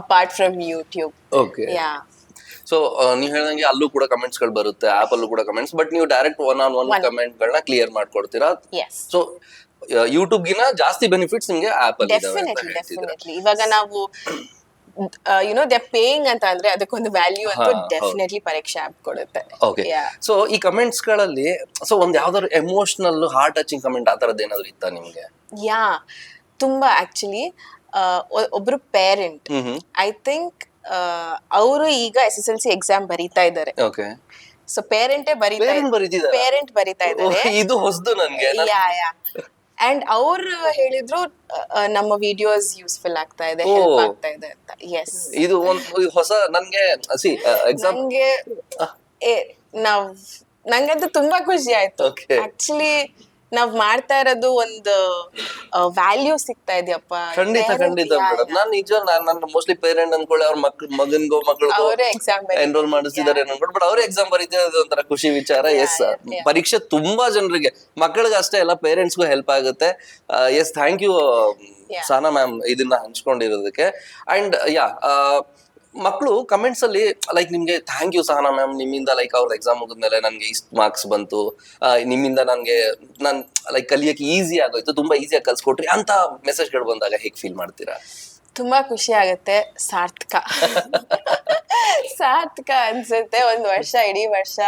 apart from YouTube. Yeah, so ನೀವ್ ಹೇಳ್ದಂಗೆ ಅಲ್ಲೂ ಕೂಡ ಕಮೆಂಟ್ಸ್ ಗಳು ಬರುತ್ತೆ, ಆಪ್ ಅಲ್ಲೂ ಕೂಡ ಕಮೆಂಟ್ಸ್, ಬಟ್ ನೀವು ಡೈರೆಕ್ಟ್ ಒನ್ ಕಮೆಂಟ್ ಗಳನ್ನ ಕ್ಲಿಯರ್ ಮಾಡ್ಕೊಡ್ತೀರಾ. ಸೊ ಯೂಟ್ಯೂಬ್ ಗಿನ ಜಾಸ್ತಿ ಬೆನಿಫಿಟ್ಸ್ ನಿಮ್ಗೆ ಆಪ್ ಅಲ್ಲಿ ಡೆಫಿನೆಟ್ಲಿ. ಇವಾಗ ನಾವು ದೇ ಪೇಯಿಂಗ್ ಅಂತ ಅಂದ್ರೆ ಅದಕ್ಕೊಂದು ವ್ಯಾಲ್ಯೂ ಅಂತೂ ಡೆಫಿನೆಟ್ಲಿ ಪರೀಕ್ಷೆ ಆಪ್ ಕೊಡುತ್ತೆ. ಓಕೆ, ಸೊ ಈ ಕಮೆಂಟ್ಸ್ ಗಳಲ್ಲಿ ಸೊ ಒಂದ್ ಯಾವ್ದಾದ್ರು ಎಮೋಷನಲ್ ಹಾರ್ಟ್ ಟಚಿಂಗ್ ಕಮೆಂಟ್ ಆ ತರದ್ ಏನಾದ್ರು ಇತ್ತಾ ನಿಮ್ಗೆ? ಯಾ, ತುಂಬಾ. ಆಕ್ಚುಲಿ ಒಬ್ರು ಪೇರೆಂಟ್, ಐ ಥಿಂಕ್ ಅವರು ಈಗ SSLC ಎಕ್ಸಾಮ್ ಬರೀತಾ ಇದ್ದಾರೆ. ಓಕೆ, ಸೊ ಪೇರೆಂಟ್ ಬರೀತಾ ಇದ್ದಾರೆ. ಇದು ಹೊಸದು ನನ್ಗೆ. ಅಂಡ್ ಅವ್ರು ಹೇಳಿದ್ರು ನಮ್ಮ ವಿಡಿಯೋಸ್ ಯೂಸ್ಫುಲ್ ಆಗ್ತಾ ಇದೆ, ಹೆಲ್ಪ್ ಆಗ್ತಾ ಇದೆ ಅಂತ. ಎಸ್, ಇದು ಒಂದು ಹೊಸ ನನ್ಗೆ ಎಕ್ಸಾಮ್ ನಂಗಂತೂ ತುಂಬಾ ಖುಷಿ ಆಯ್ತು. ಆಕ್ಚುಲಿ ನಾವ್ ಮಾಡ್ತಾ ಇರೋದು ಒಂದು ವ್ಯಾಲ್ಯೂ ಸಿಗ್ತಾ ಇದೆಯಪ್ಪ. ಖಂಡಿತ ಮೇಡಮ್. ನಾನ್ ನಿಜ ನನ್ನ ಮೋಸ್ಟ್ಲಿ ಪೇರೆಂಟ್ ಅನ್ಕೊಳ್ಳಿ ಅವ್ರ ಮಗನ್ಗೋ ಮಕ್ಕಳಿಗೋ ಎನ್ರೋಲ್ ಮಾಡಿಸಿದಾರೆ ಅನ್ಕೊಂಡು, ಬಟ್ ಅವ್ರ ಎಕ್ಸಾಮ್ ಬರೀತಿರೋದು ಒಂಥರ ಖುಷಿ ವಿಚಾರ. ಎಸ್, ಪರೀಕ್ಷೆ ತುಂಬಾ ಜನರಿಗೆ, ಮಕ್ಕಳಿಗೆ ಅಷ್ಟೇ ಅಲ್ಲ ಪೇರೆಂಟ್ಸ್ಗೂ ಹೆಲ್ಪ್ ಆಗುತ್ತೆ. Yes, thank you Sahana ma'am ಇದನ್ನ ಹಂಚ್ಕೊಂಡಿರೋದಕ್ಕೆ. ಅಂಡ್ ಯಾ, ಮಕ್ಕಳು ಕಮೆಂಟ್ಸ್ ಅಲ್ಲಿ ಲೈಕ್ ನಿಮ್ಗೆ ಥ್ಯಾಂಕ್ ಯು ಸಹನಾ ಮ್ಯಾಮ್, ನಿಮ್ಮಿಂದ ಲೈಕ್ ಅವ್ರದ್ದು ಎಕ್ಸಾಮ್ ಮುಗಿದ್ಮೇಲೆ ನನ್ಗೆ ಇಷ್ಟು ಮಾರ್ಕ್ಸ್ ಬಂತು, ನಿಮ್ಮಿಂದ ನನ್ಗೆ ಲೈಕ್ ಕಲಿಯಕ್ಕೆ ಈಸಿ ಆಗೋಯ್ತು, ತುಂಬಾ ಈಸಿಯಾಗಿ ಕಲ್ಸ್ಕೊಟ್ರಿ ಅಂತ ಮೆಸೇಜ್ಗಳು ಬಂದಾಗ ಹೇಗ್ ಫೀಲ್ ಮಾಡ್ತೀರಾ? ತುಂಬಾ ಖುಷಿ ಆಗುತ್ತೆ. ಸಾರ್ಥಕ ಅನ್ಸುತ್ತೆ. ಒಂದ್ ವರ್ಷ, ಇಡೀ ವರ್ಷ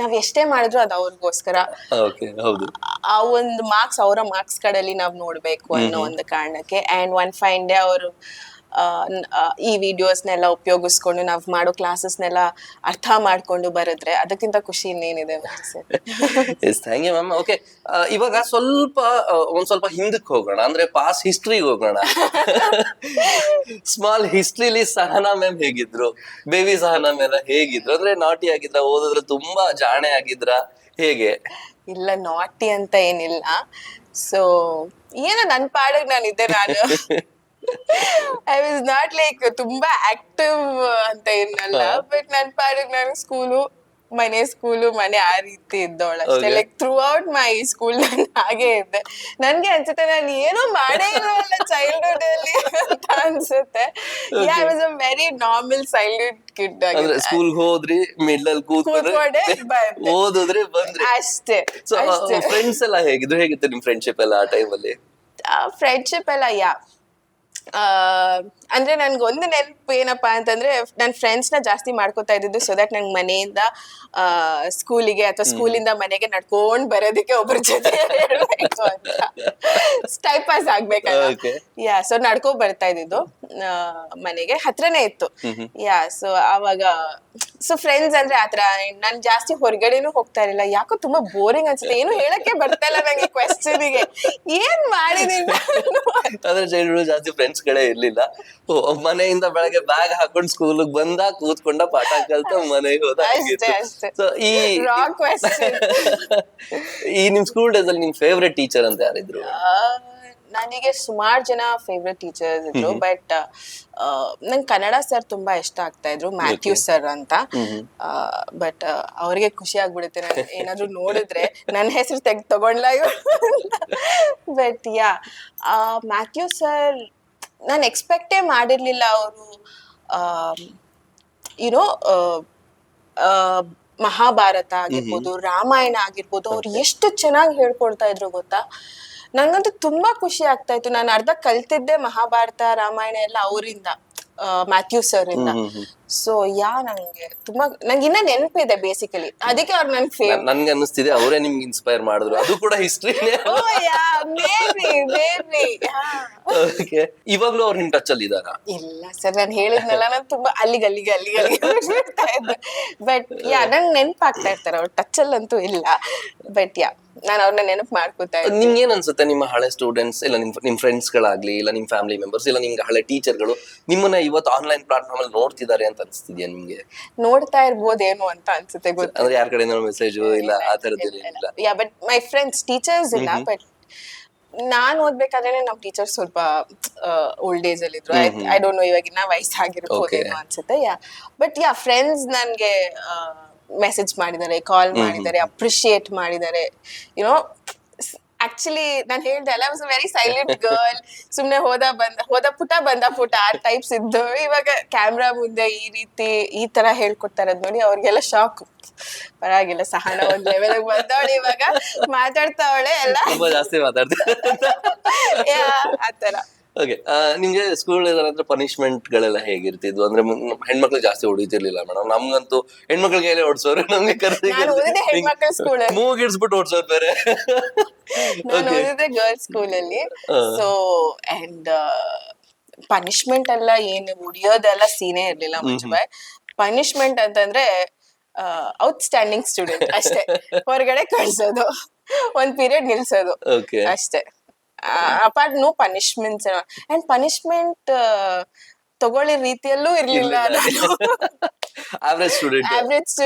ನಾವ್ ಎಷ್ಟೇ ಮಾಡಿದ್ರು ಅದು ಅವ್ರಿಗೋಸ್ಕರ. ಆ ಒಂದು ಮಾರ್ಕ್ಸ್ ಅವರ ಮಾರ್ಕ್ಸ್ ಕಡೆಯಲ್ಲಿ ನಾವ್ ನೋಡ್ಬೇಕು ಅನ್ನೋ ಒಂದು ಕಾರಣಕ್ಕೆ. ಅಂಡ್ ಒನ್ ಫೈನ್ ಡೇ ಅವರು ಈ ವಿಡಿಯೋಸ್ನೆಲ್ಲ ಉಪಯೋಗಿಸ್ಕೊಂಡು ನಾವ್ ಮಾಡೋ ಕ್ಲಾಸಸ್ನೆಲ್ಲ ಅರ್ಥ ಮಾಡ್ಕೊಂಡು ಬರೆದ್ರೆ ಅದಕ್ಕಿಂತ ಖುಷಿ ಇನ್ನೇನಿದೆ. Thank you ma'am. ಓಕೆ, ಇವಾಗ ಒಂದ್ ಸ್ವಲ್ಪ ಹಿಂದಕ್ಕೆ ಹೋಗೋಣ, ಅಂದ್ರೆ ಪಾಸ್ ಹಿಸ್ಟ್ರಿಗೆ ಹೋಗೋಣ. ಸ್ಮಾಲ್ ಹಿಸ್ಟ್ರಿಲಿ ಸಹನಾ ಮ್ಯಾಮ್ ಹೇಗಿದ್ರು? ಬೇಬಿ ಸಹನಾ ಮ್ಯಾಮ್ ಹೇಗಿದ್ರು? ಅಂದ್ರೆ ನಾಟಿ ಆಗಿದ್ರ, ಓದಿದ್ರೆ ತುಂಬಾ ಜಾಣೆ ಆಗಿದ್ರ, ಹೇಗೆ? ಇಲ್ಲ, ನಾಟಿ ಅಂತ ಏನಿಲ್ಲ. ಸೊ ಏನೋ ನನ್ ಪಾಡಿಗೆ ನಾನಿದ್ದೆ. ನಾನು ಐ ವಾಸ್ ನಾಟ್ ಲೈಕ್ ತುಂಬಾ ಆಕ್ಟಿವ್ ಅಂತ ಏನಲ್ಲ, ಬಟ್ ನನ್ ಪಾಡಿಗೆ ನಾನು ಮನೆ ಆ ರೀತಿ ಇದ್ದವಳು ಅಷ್ಟೇ. Like through out my school ನಾನು ಹಾಗೆ ಇದ್ದೆ. ನನ್ಗೆ ಅನ್ಸುತ್ತೆ ನಾನು ಏನೋ ಮಾಡೇ ಇರೋಲ್ಲ ಚೈಲ್ಡ್ಹುಡ್ ಅಲ್ಲಿ ಅಂತ ಅನ್ಸುತ್ತೆ. I was a very normal childhood kid. School ಹೋದ್ರಿ, ಮಿಡ್ಲ್ ಕೂತ್ಕೊಂಡೆ ಓದಿದ್ರಿ, ಬಂದ್ರಿ ಅಷ್ಟೇ. ಫ್ರೆಂಡ್ಸ್ ಎಲ್ಲ ಹೇಗಿತ್ತು ನಿಮ್ ಫ್ರೆಂಡ್ಶಿಪ್ ಎಲ್ಲ ಆ ಟೈಮಲ್ಲಿ? ಫ್ರೆಂಡ್ಶಿಪ್ ಎಲ್ಲ ಅಂದ್ರೆ ನನ್ಗೊಂದು ನೆನಪು ಏನಪ್ಪಾ ಅಂತಂದ್ರೆ, ನನ್ ಫ್ರೆಂಡ್ಸ್ ನ ಜಾಸ್ತಿ ಮಾಡ್ಕೋತಾ ಇದ್ದಿದ್ದು ಸೊ ದಟ್ ನಂಗೆ ಮನೆಯಿಂದ ಸ್ಕೂಲಿಗೆ ಅಥವಾ ಸ್ಕೂಲಿಂದ ಮನೆಗೆ ನಡ್ಕೊಂಡ್ ಬರೋದಕ್ಕೆ ಒಬ್ಬರ ಜೊತೆ ಇರ್ಬೇಕು ಅಂತ, ಟೈಮ್ ಪಾಸ್ ಆಗ್ಬೇಕಲ್ಲ. ಸೊ ನಡ್ಕೊ ಬರ್ತಾ ಇದ್ದಿದ್ದು ಮನೆಗೆ ಹತ್ರನೇ ಇತ್ತು. ಸೊ ಅವಾಗ ಫ್ರೆಂಡ್ಸ್ ಅಂದ್ರೆ ಆತರ ನಾನ್ ಜಾಸ್ತಿ ಹೊರಗಡೆನೂ ಹೋಗ್ತಾ ಇರಲಿಲ್ಲ. ಯಾಕೋ ತುಂಬಾ ಬೋರಿಂಗ್ ಅನ್ಸುತ್ತೆ, ಏನು ಹೇಳಕ್ಕೆ ಬರ್ತಾ ಇಲ್ಲ ನಂಗೆ ಕ್ವೆಶ್ಚನ್ಗೆ ಏನ್ ಮಾಡಿದೀನಿ. ಅದ್ರ ಚೈಲ್ಡ್ಹುಡ್ ಜಾಸ್ತಿ ಫ್ರೆಂಡ್ಸ್ ಗಳೇ ಇರ್ಲಿಲ್ಲ. ಮನೆಯಿಂದ ಬೆಳಗ್ಗೆ ಬ್ಯಾಗ್ ಹಾಕೊಂಡ್ ಸ್ಕೂಲ್ ಬಂದ, ಕೂತ್ಕೊಂಡ, ಪಾಠ ಕಲ್ತ ಮನೆಗೆ ಹೋದ. ಈ ನಿಮ್ ಸ್ಕೂಲ್ ಡೇಸ್ ಅಲ್ಲಿ ನಿಮ್ ಫೇವ್ರೆಟ್ ಟೀಚರ್ ಅಂತ ಯಾರಿದ್ರು? ನನಗೆ ಸುಮಾರು ಜನ ಫೇವ್ರೆಟ್ ಟೀಚರ್ಸ್ ಇದ್ರು, ಬಟ್ ನಂಗೆ ಕನ್ನಡ ಸರ್ ತುಂಬಾ ಇಷ್ಟ ಆಗ್ತಾ ಇದ್ರು, ಮ್ಯಾಥ್ಯೂ ಸರ್ ಅಂತ. ಬಟ್ ಅವ್ರಿಗೆ ಖುಷಿ ಆಗ್ಬಿಡುತ್ತೆ ನಾನು ಏನಾದ್ರು ನೋಡಿದ್ರೆ ನನ್ನ ಹೆಸರು ತಗೊಂಡ್ಲ ಬಟ್ ಯಾ, ಮ್ಯಾಥ್ಯೂ ಸರ್ ನಾನು ಎಕ್ಸ್ಪೆಕ್ಟೇ ಮಾಡಿರ್ಲಿಲ್ಲ. ಅವರು ಯುನೋ ಮಹಾಭಾರತ ಆಗಿರ್ಬೋದು, ರಾಮಾಯಣ ಆಗಿರ್ಬೋದು, ಅವ್ರು ಎಷ್ಟು ಚೆನ್ನಾಗಿ ಹೇಳ್ಕೊಡ್ತಾ ಇದ್ರು ಗೊತ್ತಾ. ನಂಗಂತೂ ತುಂಬಾ ಖುಷಿ ಆಗ್ತಾ ಇತ್ತು. ನಾನು ಅರ್ಧ ಕಲ್ತಿದ್ದೆ ಮಹಾಭಾರತ ರಾಮಾಯಣ ಎಲ್ಲ ಅವರಿಂದ, ಮ್ಯಾಥ್ಯೂ ಸರ್ ಇಂದ. ಸೊ ನಂಗೆ ಇನ್ನ ನೆನಪಿದೆ ಬೇಸಿಕಲಿ, ಅದಕ್ಕೆ ಅವ್ರು ನನ್ ಫೇವ್ರೆಟ್. ನನ್ಗೆ ಅನ್ನಿಸ್ತಿದೆ ಅವರೇ ನಿಮ್ಗೆ ಇನ್ಸ್ಪೈರ್ ಮಾಡಿದ್ರು, ಅದು ಕೂಡ ಹಿಸ್ಟ್ರಿನೇ. ಓಕೆ, ಇವಾಗ್ಲೂ ಅವ್ರು ನಿಮ್ ಟಚ್ ಅಲ್ಲಿ ಇದಾರಾ? ಇಲ್ಲ ಸರ್, ನಾನು ಹೇಳಿದ್ನಲ್ಲ, ನಾನು ತುಂಬಾ ಅಲ್ಲಿಗೆ ಬಿಡ್ತಾ ಇದ್ದೆ. ಬಟ್ ಯಾ, ನಂಗೆ ನೆನಪಾಗ್ತಾ ಇರ್ತಾರೆ, ಅವ್ರ ಟಚ್ ಅಲ್ಲಂತೂ ಇಲ್ಲ. ಬಟ್ ಯಾ, ನಾನು ಅವ್ರನ್ನ ನೆನಪು ಮಾಡ್ಕೋತಾ ಇದ್ದೆ. ನಿಮ್ಗೆ ಏನ್ ಅನ್ಸುತ್ತೆ, ನಿಮ್ಮ ಹಳೆ ಸ್ಟೂಡೆಂಟ್ಸ್ ಇಲ್ಲ ನಿಮ್ ಫ್ರೆಂಡ್ಸ್ ಗಳಾಗ್ಲಿ, ಇಲ್ಲ ನಿಮ್ ಫ್ಯಾಮಿಲಿ ಮೆಂಬರ್ಸ್, ಇಲ್ಲ ನಿಮ್ಗೆ ಹಳೆ ಟೀಚರ್ಗಳು ನಿಮ್ಮನ್ನ ಇವತ್ತು ಆನ್ಲೈನ್ ಪ್ಲಾಟ್ಫಾರ್ಮ್ ಅಲ್ಲಿ ನೋಡ್ತಿದ್ದಾರೆ ಅಂತ ಅನ್ಸ್ತಿದ್ಯಾ ನಿಮ್ಗೆ? ನೋಡ್ತಾ ಇರ್ಬೋದೇನೋ ಅಂತ ಅನ್ಸುತ್ತೆ, ಗೊತ್ತಿಲ್ಲ. ಅಂದ್ರೆ ಯಾರ ಕಡೆ ಮೆಸೇಜ್ ಇಲ್ಲ ಆ ತರದ್ದು? ಯಾ, ಬಟ್ ಮೈ ಫ್ರೆಂಡ್ಸ್ ಟೀಚರ್ಸ್ ಇಲ್ಲ. ಬಟ್ ನಾನ್ ಓದ್ಬೇಕಾದ್ರೆ ನಮ್ ಟೀಚರ್ಸ್ ಸ್ವಲ್ಪ ಓಲ್ಡ್ ಏಜ್ ಅಲ್ಲಿ ಇದ್ರು. ಐ ಡೋಂಟ್ ನೋ, ಇವಾಗಿನ ವಯಸ್ಸಾಗಿರ್ಬೋದೇನೋ ಅನ್ಸುತ್ತೆ. ಯಾ, ಬಟ್ ಯಾ, ಫ್ರೆಂಡ್ಸ್ ನನ್ಗೆ ಮೆಸೇಜ್ ಮಾಡಿದ್ದಾರೆ, ಕಾಲ್ ಮಾಡಿದ್ದಾರೆ, ಅಪ್ರಿಶಿಯೇಟ್ ಮಾಡಿದ್ದಾರೆ. ಯುನೋ, ಆಕ್ಚುಲಿ ನಾನು ಹೇಳ್ದೆ ಅಲ್ಲ, was a very silent girl, ಸುಮ್ನೆ ಹೋದ ಪುಟ ಬಂದ ಪುಟ ಆ ಟೈಪ್ಸ್ ಇದ್ದು. ಇವಾಗ ಕ್ಯಾಮ್ರಾ ಮುಂದೆ ಈ ತರ ಹೇಳ್ಕೊಡ್ತಾರ ನೋಡಿ, ಅವ್ರಿಗೆಲ್ಲ ಶಾಕ್. ಪರವಾಗಿಲ್ಲ, ಸಹನ ಒಂದ್ ಲೆವೆಲ್ ಬಂದವಳೆ, ಇವಾಗ ಮಾತಾಡ್ತಾವಳೆ ಎಲ್ಲ, ತುಂಬಾ ಜಾಸ್ತಿ ಮಾತಾಡ್ತಾರೆ ಆತರ. ಓಕೆ, ನಿಮ್ಗೆ ಸ್ಕೂಲ್ ಅಂದ್ರೆ ಪನಿಷ್ಮೆಂಟ್ ಗಳೆಲ್ಲ ಹೇಗಿರ್ತಿದ್ವು? ಅಂದ್ರೆ ಹೆಣ್ಮಕ್ಳು ಜಾಸ್ತಿ ಹೊಡಿತಿರ್ಲಿಲ್ಲ ಮೇಡಮ್, ನಮ್ಗಂತೂ ಹೆಣ್ಮಕ್ಳಿಗೆ ಓಡಿಸೋರು, ನಮ್ಗೆ ಹೆಣ್ಮಕ್ಳ ಸ್ಕೂಲ್ ಮೂಗಿಡ್ಸ್ಬಿಟ್ಟು ಓಡಿಸೋರು ಬೇರೆ. ನಾನು ಓದಿದ್ರೆ ಗರ್ಲ್ಸ್ ಸ್ಕೂಲ್ ಅಲ್ಲಿ. ಸೊ ಅಂಡ್ ಪನಿಷ್ಮೆಂಟ್ ಎಲ್ಲ ಏನು ಹೊಡಿಯೋದೆಲ್ಲ ಸೀನೇ ಇರ್ಲಿಲ್ಲ ಮುಂಚೆ. ಪನಿಷ್ಮೆಂಟ್ ಅಂತಂದ್ರೆ ಔಟ್ಸ್ಟ್ಯಾಂಡಿಂಗ್ ಸ್ಟೂಡೆಂಟ್ ಅಷ್ಟೇ, ಹೊರಗಡೆ ಕಳ್ಸೋದು, ಒಂದ್ ಪೀರಿಯಡ್ ನಿಲ್ಸೋದು ಅಷ್ಟೇ. Apart no punishments. And punishment ತಗೊಳ್ಳಿ ರೀತಿಯಲ್ಲೂ ಇರ್ಲಿಲ್ಲ. Average student,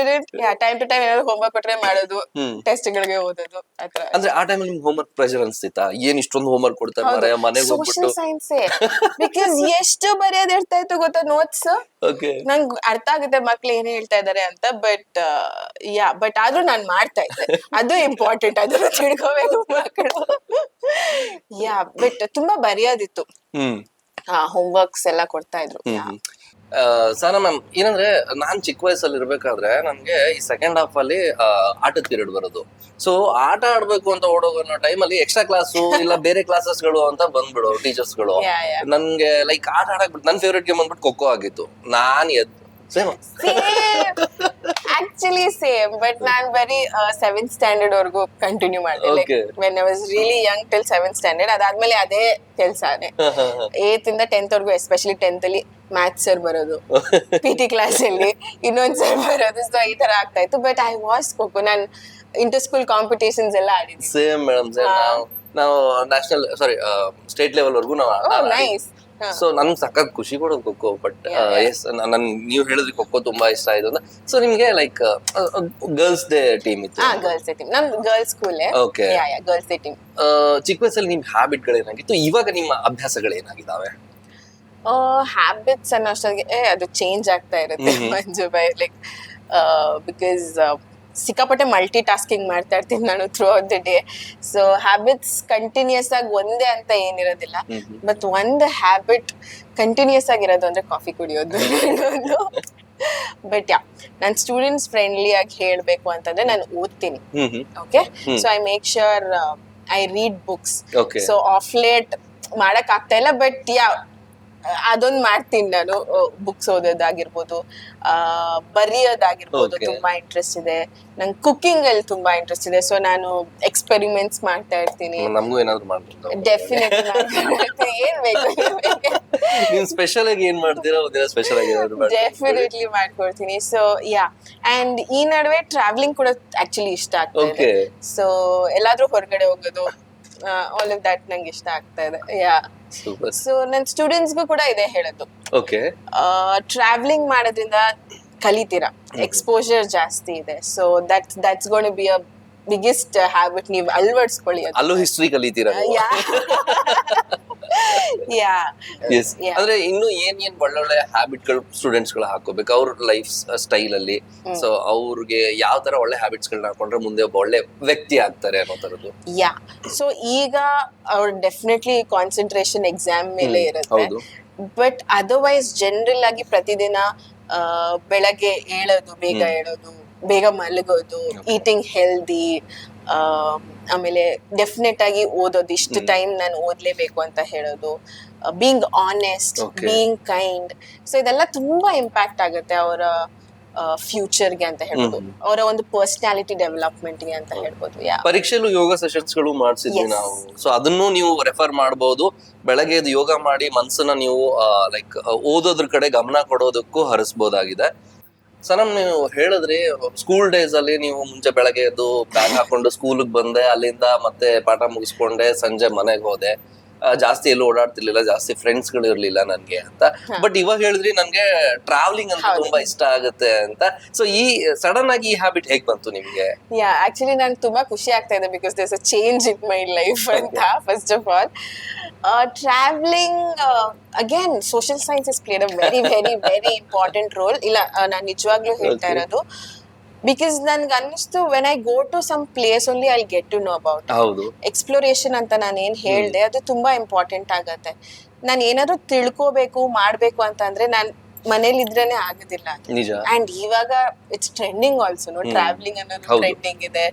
time to time ಏನಾದ್ರು ಹೋಮ್ವರ್ಕ್ ಕೊಟ್ರೆ ಮಾಡೋದು, ಟೆಸ್ಟ್ ಗಳಿಗೆ ಓದೋದು ಆತರ. ಅಂದ್ರೆ ಆ ಟೈಮಲ್ಲಿ ನಿಮ್ಗೆ ಹೋಮ್ವರ್ಕ್ ಪ್ರೆಷರ್ ಅನ್ಸ್ತಿತ್ತಾ? ಏನ್ ಇಷ್ಟೊಂದು ಹೋಮ್ವರ್ಕ್ ಕೊಡ್ತಾರೆ ಮನೆಗೆ ಹೋಗ್ಬಿಟ್ಟು? ಸೋಶಿಯಲ್ ಸೈನ್ಸ್, ಬಿಕಾಸ್ ಎಷ್ಟು ಬರೆಯೋದ್ ಇರ್ತಾ ಇತ್ತು ಗೊತ್ತಾ, ನೋಟ್ಸ್. ನಂಗೆ ಅರ್ಥ ಆಗುತ್ತೆ ಮಕ್ಳು ಏನ್ ಹೇಳ್ತಾ ಇದಾರೆ ಅಂತ. ಬಟ್ ಯಾ, ಬಟ್ ಆದ್ರೂ ನಾನ್ ಮಾಡ್ತಾ ಇದ್ದೆ, ಅದು ಇಂಪಾರ್ಟೆಂಟ್, ಅದನ್ನ ತಿಳ್ಕೋಬೇಕು ಮಕ್ಕಳು. ಯಾ, ಬಟ್ ತುಂಬಾ ಬರೆಯೋದಿತ್ತು, ಹೋಮ್ವರ್ಕ್ಸ್ ಎಲ್ಲ ಕೊಡ್ತಾ ಇದ್ರು. ಸಾನಾ ಮ್ಯಾಮ್, ಏನಂದ್ರೆ ನಾನ್ ಚಿಕ್ಕ ವಯಸ್ಸಲ್ಲಿ ಇರ್ಬೇಕಾದ್ರೆ ನನ್ಗೆ ಈ ಸೆಕೆಂಡ್ ಹಾಫ್ ಅಲ್ಲಿ ಆಟದ ಪೀರಿಯಡ್ ಬರೋದು. ಸೊ ಆಟ ಆಡ್ಬೇಕು ಅಂತ ಓಡೋಗೋ ಟೈಮಲ್ಲಿ ಎಕ್ಸ್ಟ್ರಾ ಕ್ಲಾಸು ಇಲ್ಲ ಬೇರೆ ಕ್ಲಾಸಸ್ ಗಳು ಅಂತ ಬಂದ್ಬಿಡು ಟೀಚರ್ಸ್ ಗಳು. ನನ್ಗೆ ಲೈಕ್ ಆಟ ಆಡಕ್ ನನ್ ಫೇವ್ರೇಟ್ ಗೇಮ್ ಅಂದ್ಬಿಟ್ಟು ಖೋ ಖೋ ಆಗಿತ್ತು. ನಾನ್ ಆಕ್ಚುಲಿ ಸೇಮ್, ಬಟ್ ನಾನ್ ಬರೀ 7th ಸ್ಟ್ಯಾಂಡರ್ಡ್ ವರ್ಗು ಕಂಟಿನ್ಯೂ ಮಾಡಿದೆ. When I was really Young till 7th standard. ಅದಾದ್ಮೇಲೆ ಅದೇ ಕೆಲ್ಸಾನೆ. 8th ಇಂದ 10th ವರ್ಗು, ಎಸ್ಪೆಷಲಿ 10th ಅಲ್ಲಿ ಮ್ಯಾಥ್ಸ್ ಸರ್ ಬರೋದು, PT ಕ್ಲಾಸ್ ಅಲ್ಲಿ ಇನ್ನೊಂದ್ ಸರ್ ಬರೋದು. ಸೊ ಈ ತರ ಆಗ್ತಾ ಇತ್ತು. But I was kho kho, non inter school competitions ಎಲ್ಲ ಆಡಿದ್ವಿ. ಸೇಮ್ ಮೇಡಮ್, ನಾವು ನ್ಯಾಷನಲ್ ಸ್ಟೇಟ್ ಲೆವೆಲ್ ವರ್ಗು ನಾವು. ನೈಸ್. ಸೊ ನನ್ಗೆ ಸಖತ್ ಖುಷಿ ಕೊಡೋದು ಖೋಖೋ. ಬಟ್ ಎಸ್, ನೀವು ಹೇಳಿದ್ರಿ ಖೋಖೋ ತುಂಬಾ ಇಷ್ಟ ಆಯ್ತು ಅಂತ. ಸೊ ನಿಮ್ಗೆ ಲೈಕ್ ಗರ್ಲ್ಸ್ ಡೇ ಟೀಮ್ ಇತ್ತು? ಗರ್ಲ್ಸ್ ಡೇ ಟೀಮ್, ನಮ್ girls school. Okay, girls day team. ಚಿಕ್ಕ ವಯಸ್ಸಲ್ಲಿ ನಿಮ್ ಹ್ಯಾಬಿಟ್ ಗಳೇನಾಗಿತ್ತು? ಇವಾಗ ನಿಮ್ಮ ಅಭ್ಯಾಸಗಳು ಏನಾಗಿದ್ದಾವೆ? ಹ್ಯಾಬಿಟ್ಸ್ ಅನ್ನೋಷ್ಟಿಗೆ ಅದು ಚೇಂಜ್ ಆಗ್ತಾ ಇರುತ್ತೆ ಮಂಜು ಬೈ. ಲೈಕ್ ಬಿಕಾಸ್ ಸಿಕ್ಕಾಪಟ್ಟೆ ಮಲ್ಟಿ ಟಾಸ್ಕಿಂಗ್ ಮಾಡ್ತಾ ಇರ್ತೀನಿ ನಾನು throughout the day. So habits continues ಆಗಿ ಒಂದೇ ಅಂತ ಏನಿರೋದಿಲ್ಲ. ಬಟ್ ಒಂದು ಹ್ಯಾಬಿಟ್ ಕಂಟಿನ್ಯೂಸ್ ಆಗಿರೋದು ಅಂದ್ರೆ ಕಾಫಿ ಕುಡಿಯೋದು. ಬಟ್ ಯಾ, ನಾನು ಸ್ಟೂಡೆಂಟ್ಸ್ ಫ್ರೆಂಡ್ಲಿ ಆಗಿ ಹೇಳ್ಬೇಕು ಅಂತಂದ್ರೆ ನಾನು ಓದ್ತೀನಿ. Okay, so I make sure I read books. So of late ಮಾಡಕ್ ಆಗ್ತಾ ಇಲ್ಲ, ಬಟ್ ಯಾ, ಅದೊಂದು ಮಾಡ್ತೀನಿ ನಾನು. ಬುಕ್ಸ್ ಓದೋದಾಗಿರ್ಬೋದು, ಬರೆಯೋದಾಗಿರ್ಬೋದು ತುಂಬಾ ಇಂಟ್ರೆಸ್ಟ್ ಇದೆ. ನಂಗೆ ಕುಕಿಂಗ್ ಅಲ್ಲಿ ತುಂಬಾ ಇಂಟ್ರೆಸ್ಟ್ ಇದೆ. ಸೊ ನಾನು ಎಕ್ಸ್ಪೆರಿಮೆಂಟ್ಸ್ ಮಾಡ್ತಾ ಇರ್ತೀನಿ. ನಮಗೂ ಏನಾದ್ರು ಮಾಡ್ಬೋದು, ಡೆಫಿನೆಟ್ಲಿ. ಏನ್ ಬೇಕು, ನೀವು ಸ್ಪೆಷಲ್ ಆಗಿ ಏನ್ ಮಾಡ್ತೀರಾ? ಸ್ಪೆಷಲ್ ಆಗಿ ಡೆಫಿನೆಟ್ಲಿ ಮಾಡ್ಕೊಡ್ತೀನಿ. ಸೊ ಯಾ, ಅಂಡ್ ಈ ನಡುವೆ ಟ್ರಾವೆಲಿಂಗ್ ಕೂಡ ಆಕ್ಚುಲಿ ಇಷ್ಟ ಆಗ್ತಾ ಇದೆ. ಸೊ ಎಲ್ಲಾದ್ರೂ ಹೊರಗಡೆ ಹೋಗೋದು, ಆಲ್ ಆಫ್ ದಟ್ ನಂಗೆ ಇಷ್ಟ ಆಗ್ತಾ ಇದೆ. ಯಾ, ಸೊ ನನ್ನ ಸ್ಟೂಡೆಂಟ್ಸ್ಗೂ ಕೂಡ ಇದೆ ಹೇಳೋದು. ಟ್ರಾವೆಲಿಂಗ್ ಮಾಡೋದ್ರಿಂದ ಕಲಿತೀರಾ, ಎಕ್ಸ್ಪೋಜರ್ ಜಾಸ್ತಿ ಇದೆ. So that's gonna be a biggest habit ನೀವು ಅಳವಡಿಸ್ಕೊಳ್ಳಿ ಅದು. ಅಲ್ಲೂ ಹಿಸ್ಟ್ರಿ ಕಲಿತೀರ ಯಾ ಎಸ್. ಅಂದ್ರೆ ಇನ್ನು ಏನ್ ಒಳ್ಳೊಳ್ಳೆ ಹ್ಯಾಬಿಟ್ ಗಳು ಸ್ಟೂಡೆಂಟ್ಸ್ ಗಳು ಹಾಕೋಬೇಕು ಅವ್ರ ಲೈಫ್ ಸ್ಟೈಲ್ ಅಲ್ಲಿ. ಸೊ ಅವ್ರಿಗೆ ಯಾವ ತರ ಒಳ್ಳೆ ಹ್ಯಾಬಿಟ್ಸ್ ಗಳನ್ನ ಹಾಕೊಂಡ್ರೆ ಮುಂದೆ ಒಬ್ಬ ಒಳ್ಳೆ ವ್ಯಕ್ತಿ ಆಗ್ತಾರೆ ಅನ್ನೋ ತರದ್ದು. ಯಾ ಸೊ ಈಗ ಅವ್ರ ಡೆಫಿನೆಟ್ಲಿ ಕಾನ್ಸಂಟ್ರೇಷನ್ ಎಕ್ಸಾಮ್ ಮೇಲೆ ಇರುತ್ತೆ. ಬಟ್ ಅದರ್ವೈಸ್ ಜನರಲ್ ಆಗಿ ಪ್ರತಿದಿನ ಬೆಳಗ್ಗೆ ಏಳೋದು, ಬೇಗ ಏಳೋದು, ಬೇಗ ಮಲಗೋದು, ಈಟಿಂಗ್ ಹೆಲ್ದಿ, ಆಮೇಲೆ ಡೆಫಿನೆಟ್ ಆಗಿ ಓದೋದು, ಇಷ್ಟು ಟೈಮ್ ನಾನು ಓದ್ಲೇಬೇಕು ಅಂತ ಹೇಳೋದು, being honest, being kind. So ಇದೆಲ್ಲ ತುಂಬಾ ಇಂಪ್ಯಾಕ್ಟ್ ಆಗುತ್ತೆ ಅವರ ಫ್ಯೂಚರ್ಗೆ ಅಂತ ಹೇಳ್ಬೋದು, ಅವರ ಒಂದು ಪರ್ಸನಾಲಿಟಿ ಡೆವಲಪ್ಮೆಂಟ್ಗೆ ಅಂತ ಹೇಳ್ಬೋದು. ಪರೀಕ್ಷೆಲ್ಲೂ ಯೋಗ ಸೆಷನ್ಸ್ ಗಳು ಮಾಡಿಸಿದ್ವಿ ನಾವು. ಸೊ ಅದನ್ನು ನೀವು ರೆಫರ್ ಮಾಡಬಹುದು. ಬೆಳಗ್ಗೆ ಯೋಗ ಮಾಡಿ ಮನ್ಸನ್ನ ನೀವು ಲೈಕ್ ಓದೋದ್ರ ಕಡೆ ಗಮನ ಕೊಡೋದಕ್ಕೂ ಹರಿಸಬಹುದಾಗಿದೆ. ಸನಮ್, ನೀವು ಹೇಳಿದ್ರಿ ಸ್ಕೂಲ್ ಡೇಸ್ ಅಲ್ಲಿ ನೀವು ಮುಂಚೆ ಬೆಳಗ್ಗೆ ಎದ್ದು ಬ್ಯಾಗ್ ಹಾಕೊಂಡು ಸ್ಕೂಲ್ಗೆ ಬಂದೆ, ಅಲ್ಲಿಂದ ಮತ್ತೆ ಪಾಠ ಮುಗಿಸ್ಕೊಂಡೆ, ಸಂಜೆ ಮನೆಗೆ ಹೋದೆ, ಜಾಸ್ತಿ ಎಲ್ಲೂ ಓಡಾಡ್ತಿರ್ಲಿಲ್ಲ, ಜಾಸ್ತಿ ಫ್ರೆಂಡ್ಸ್ ಗಳು ಇರ್ಲಿಲ್ಲ ನನ್ಗೆ ಅಂತ. ಬಟ್ ಇವಾಗ ಹೇಳಿದ್ರಿ ನನ್ಗೆ ಟ್ರಾವೆಲಿಂಗ್ ಅಂತ ತುಂಬಾ ಇಷ್ಟ ಆಗುತ್ತೆ ಅಂತ. ಸೊ ಈ ಸಡನ್ ಆಗಿ ಈ ಹ್ಯಾಬಿಟ್ ಹೇಗ್ ಬಂತು ನಿಮ್ಗೆ? ಆಕ್ಚುಲಿ ನಂಗೆ ತುಂಬಾ ಖುಷಿ ಆಗ್ತಾ ಇದೆ because there's a change in my life ಅಂತ. First of all traveling, again social science has played a very very very important role. ಇಲ್ಲ ನಾನು ನಿಜವಾಗ್ಲೂ ಹೇಳ್ತಾ ಇರೋದು, ಬಿಕಾಸ್ ನನ್ಗೆ ಅನ್ನಿಸ್ತು when I go to some place only I get to know about. Exploration ಅಂತ ನಾನು ಏನ್ ಹೇಳ್ದೆ ಅದು ತುಂಬಾ ಇಂಪಾರ್ಟೆಂಟ್ ಆಗತ್ತೆ. ನಾನು ಏನಾದ್ರು ತಿಳ್ಕೋಬೇಕು ಮಾಡ್ಬೇಕು ಅಂತ ಅಂದ್ರೆ ನಾನು ಮನೇಲಿ ಇದ್ರೇನೆ ಆಗೋದಿಲ್ಲ. ಅಂಡ್ ಇವಾಗ ಇಟ್ಸ್ ಟ್ರೆಂಡಿಂಗ್ ಆಲ್ಸೋ, ಟ್ರಾವೆಲಿಂಗ್ ಅನ್ನೋದು ಟ್ರೆಂಡಿಂಗ್ ಇದೆ.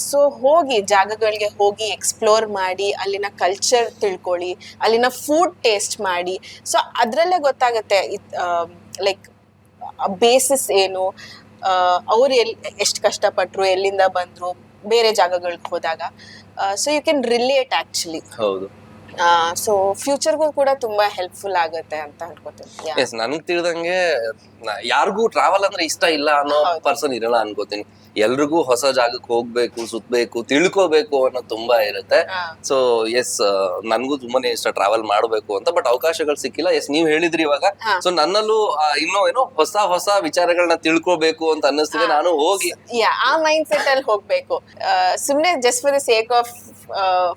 ಸೊ ಹೋಗಿ ಜಾಗಗಳಿಗೆ ಹೋಗಿ ಎಕ್ಸ್ಪ್ಲೋರ್ ಮಾಡಿ, ಅಲ್ಲಿನ ಕಲ್ಚರ್ ತಿಳ್ಕೊಳ್ಳಿ, ಅಲ್ಲಿನ ಫುಡ್ ಟೇಸ್ಟ್ ಮಾಡಿ. ಸೊ ಅದ್ರಲ್ಲೇ ಗೊತ್ತಾಗುತ್ತೆ ಲೈಕ್ ಬೇಸಿಸ್ ಏನು, ಅವ್ರು ಎಷ್ಟು ಕಷ್ಟಪಟ್ರು, ಎಲ್ಲಿಂದ ಬಂದ್ರು, ಬೇರೆ ಜಾಗಗಳಿಗೆ ಹೋದಾಗ. So you can relate actually. ಹೌದು. ಸೊ ಫ್ಯೂಚರ್ಗೂ ಕೂಡ ತುಂಬಾ ಹೆಲ್ಪ್ಫುಲ್ ಆಗುತ್ತೆ ಅಂತ ಅನ್ಕೋತೀನಿ. ಎಸ್, ನನಗ್ ತಿಳಿದಂಗೆ ಯಾರಿಗೂ ಟ್ರಾವೆಲ್ ಅಂದ್ರೆ ಇಷ್ಟ ಇಲ್ಲ ಅನ್ನೋ ಪರ್ಸನ್ ಇರಲ್ಲ ಅನ್ಕೋತೀನಿ. ಎಲ್ರಿಗೂ ಹೊಸ ಜಾಗಕ್ಕೆ ಹೋಗ್ಬೇಕು, ಸುತ್ಬೇಕು, ತಿಳ್ಕೋಬೇಕು ಅನ್ನೋ ತುಂಬಾ ಇರುತ್ತೆ. ಸೊ ಎಸ್, ನನ್ಗೂ ತುಂಬಾನೇ ಇಷ್ಟ ಟ್ರಾವೆಲ್ ಮಾಡ್ಬೇಕು ಅಂತ, ಬಟ್ ಅವಕಾಶಗಳು ಸಿಕ್ಕಿಲ್ಲ. ಎಸ್, ನೀವ್ ಹೇಳಿದ್ರಿ ಇವಾಗ. ಸೊ ನನ್ನಲ್ಲೂ ಇನ್ನೂ ಏನೋ ಹೊಸ ಹೊಸ ವಿಚಾರಗಳನ್ನ ತಿಳ್ಕೋಬೇಕು ಅಂತ ಅನ್ನಿಸ್ತಿದೆ. ನಾನು ಹೋಗಿ ಆ ಮೈಂಡ್ ಸೆಟ್ ಅಲ್ಲಿ ಹೋಗ್ಬೇಕು, ಸುಮ್ನೆ just for the sake of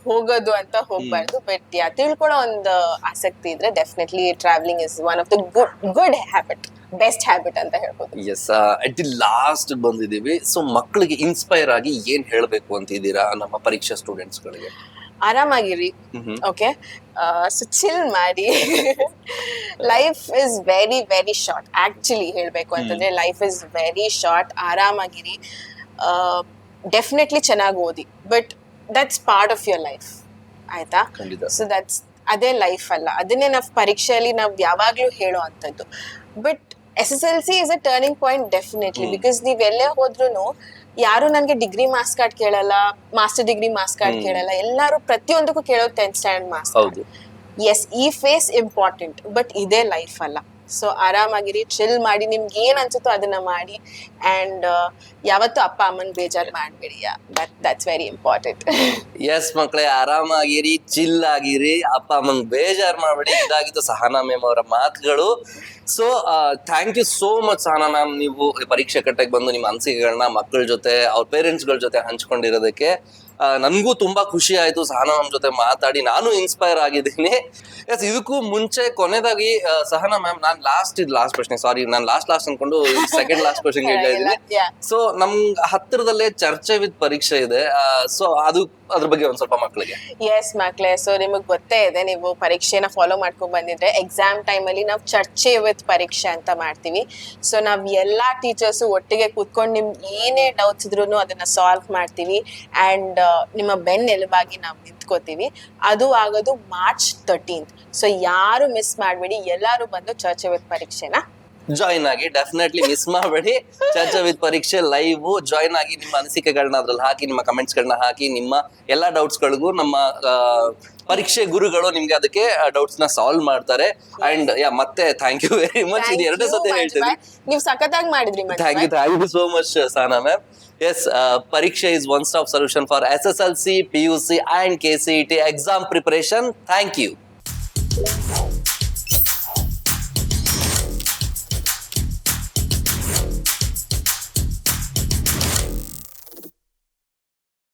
ಹೋಗೋದು ಅಂತ ಹೋಗ್ಬಾರ್ದು. ಬಟ್ ತಿಳ್ಕೊಳ್ಳೋ ಒಂದು ಆಸಕ್ತಿ ಇದ್ರೆ definitely travelling is one of the good habit, best habit ಅಂತ ಹೇಳ್ಬೋದು. ಎಸ್, ಅಟ್ ದಿ ಲಾಸ್ಟ್ ಬಂದಿದೀವಿ. ಸೊ ಮಕ್ಕಳಿಗೆ ಇನ್ಸ್ಪೈರ್ ಆಗಿ ಏನ್ ಹೇಳ್ಬೇಕು ಅಂತಿದ್ದೀರಾ ನಮ್ಮ ಪರೀಕ್ಷಾ ಸ್ಟೂಡೆಂಟ್ಸ್ ಗಳಿಗೆ? ಆರಾಮಾಗಿರಿ, ಓಕೆ, ಸೊ ಚಿಲ್ ಮಾಡಿ. Life is very very short. Actually ಹೇಳ್ಬೇಕು ಅಂತಂದ್ರೆ ಲೈಫ್ ಇಸ್ ವೆರಿ ಶಾರ್ಟ್. ಆರಾಮಾಗಿರಿ, ಡೆಫಿನೆಟ್ಲಿ ಚೆನ್ನಾಗಿ ಓದಿ, but that's part of your life, ಆಯ್ತಾ? ಸೊ ದಟ್ಸ್ ಅದೇ ಲೈಫ್ ಅಲ್ಲ, ಅದನ್ನೇ ನಾವು ಪರೀಕ್ಷೆಯಲ್ಲಿ ನಾವು ಯಾವಾಗ್ಲೂ ಹೇಳೋ ಅಂತದ್ದು. But SSLC is a turning point definitely, because ನೀವ್ ಎಲ್ಲೇ ಹೋದ್ರೂ ಯಾರು ನನ್ಗೆ ಡಿಗ್ರಿ ಮಾರ್ಕ್ಸ್ ಕಾರ್ಡ್ ಕೇಳಲ್ಲ, ಮಾಸ್ಟರ್ ಡಿಗ್ರಿ ಮಾರ್ಕ್ಸ್ ಕಾರ್ಡ್ ಕೇಳಲ್ಲ. ಎಲ್ಲಾರು ಪ್ರತಿಯೊಂದಕ್ಕೂ ಕೇಳೋದು 10th standard marks card. Yes, ಈ ಫೇಸ್ ಇಂಪಾರ್ಟೆಂಟ್, ಬಟ್ ಇದೇ ಲೈಫ್ ಅಲ್ಲ. ಸೊ ಆರಾಮಾಗಿರಿ, ಚಿಲ್ ಮಾಡಿ, ನಿಮ್ಗೆ ಏನ್ ಅನ್ಸುತ್ತೋ ಅದನ್ನ ಮಾಡಿ. ಅಂಡ್ ಯಾವತ್ತು ಅಪ್ಪ ಅಮ್ಮನ್ ಬೇಜಾರ್ ಮಾಡ್ಬೇಡಿ, ದಟ್ಸ್ ವೆರಿ ಇಂಪಾರ್ಟೆಂಟ್. ಎಸ್ ಮಕ್ಕಳೇ, ಆರಾಮಾಗಿರಿ, ಚಿಲ್ ಆಗಿರಿ, ಅಪ್ಪ ಅಮ್ಮಂಗ್ ಬೇಜಾರ್ ಮಾಡ್ಬೇಡಿ. ಇದಾಗಿದ್ದು ಸಹನಾ ಮ್ಯಾಮ್ ಅವರ ಮಾತುಗಳು. So thank you so much Sahana ma'am, ನೀವು ಪರೀಕ್ಷೆ ಕಟ್ಟಕ್ಕೆ ಬಂದು ನಿಮ್ಮ ಅನಿಸಿಕೆಗಳನ್ನ ಮಕ್ಕಳ ಜೊತೆ, ಅವ್ರ ಪೇರೆಂಟ್ಸ್ ಗಳ ಜೊತೆ ಹಂಚ್ಕೊಂಡಿರೋದಕ್ಕೆ ನನ್ಗೂ ತುಂಬಾ ಖುಷಿ ಆಯ್ತು. ಸಹನಾ ಮ್ಯಾಮ್ ಜೊತೆ ಮಾತಾಡಿ ನಾನು ಇನ್ಸ್ಪೈರ್ ಆಗಿದ್ದೀನಿ. ಎಸ್, ಇದಕ್ಕೂ ಮುಂಚೆ ಕೊನೆದಾಗಿ ಸಹನಾ ಮ್ಯಾಮ್, ನಾನ್ ಲಾಸ್ಟ್ ಪ್ರಶ್ನೆ, ಸಾರಿ ನಾನು ಲಾಸ್ಟ್ ಅನ್ಕೊಂಡು ಸೆಕೆಂಡ್ ಲಾಸ್ಟ್ ಕ್ವಶನ್ ಹೇಳ್ತಾ ಇದ್ದೀನಿ. ಸೊ ನಮ್ ಹತ್ತಿರದಲ್ಲೇ ಚರ್ಚೆ ವಿತ್ ಪರೀಕ್ಷೆ ಇದೆ. ಸೊ ಅದ್ರ ಬಗ್ಗೆ ಒಂದ್ ಸ್ವಲ್ಪ ಮಕ್ಕಳಿಗೆ. ಎಸ್ ಮಕ್ಳೇ, ಸೊ ನಿಮಗ್ ಗೊತ್ತೇ ಇದೆ, ನೀವು ಪರೀಕ್ಷೆನ ಫಾಲೋ ಮಾಡ್ಕೊಂಡ್ ಬಂದಿದ್ರೆ ಎಕ್ಸಾಮ್ ಟೈಮ್ ಅಲ್ಲಿ ನಾವು ಚರ್ಚೆ ವಿತ್ ಪರೀಕ್ಷೆ ಅಂತ ಮಾಡ್ತೀವಿ. ಸೊ ನಾವ್ ಎಲ್ಲಾ ಟೀಚರ್ಸ್ ಒಟ್ಟಿಗೆ ಕೂತ್ಕೊಂಡು ನಿಮ್ಗೆ ಏನೇ ಡೌಟ್ಸ್ ಇದ್ರು ಅದನ್ನ ಸಾಲ್ವ್ ಮಾಡ್ತೀವಿ. ಅಂಡ್ ನಿಮ್ಮ ಬೆನ್ನೆಲುಬಾಗಿ ನಾವು ನಿಂತ್ಕೋತೀವಿ. ಅದು ಆಗೋದು March 13th. ಸೊ ಯಾರು ಮಿಸ್ ಮಾಡ್ಬೇಡಿ, ಎಲ್ಲಾರು ಬಂದು ಚರ್ಚೆ ವಿತ್ ಪರೀಕ್ಷೆನ ಜಾಯಿನ್ ಆಗಿ. ಡೆಫಿನೆಟ್ಲಿ ಮಿಸ್ ಮಾಡಬೇಡಿ. ಚರ್ಚೆ ವಿತ್ ಪರೀಕ್ಷೆ ಲೈವ್ ಜಾಯಿನ್ ಆಗಿ, ನಿಮ್ಮ ಅನಿಸಿಕೆಗಳನ್ನ ಅದ್ರಲ್ಲಿ ಹಾಕಿ, ನಿಮ್ಮ ಕಮೆಂಟ್ಸ್ ಗಳನ್ನ ಹಾಕಿ, ನಿಮ್ಮ ಎಲ್ಲಾ ಡೌಟ್ಸ್ ಗಳಿಗೂ ನಮ್ಮ ಪರೀಕ್ಷೆ ಗುರುಗಳು ನಿಮ್ಗೆ ಅದಕ್ಕೆ ಡೌಟ್ಸ್ ನ ಸಾಲ್ವ್ ಮಾಡ್ತಾರೆ. ಅಂಡ್ ಮತ್ತೆ ಥ್ಯಾಂಕ್ ಯು ವೆರಿ ಮಚ್. ಇದು ಎರಡೇ ಸತಿ ಹೇಳ್ತೀನಿ, ನೀವು ಸಖತ್ತಾಗಿ ಮಾಡಿದ್ರಿ. Thank you so much Sahana ma'am. Yes, Pariksha is one stop solution for SSLC, PUC and KCET exam preparation. Thank you.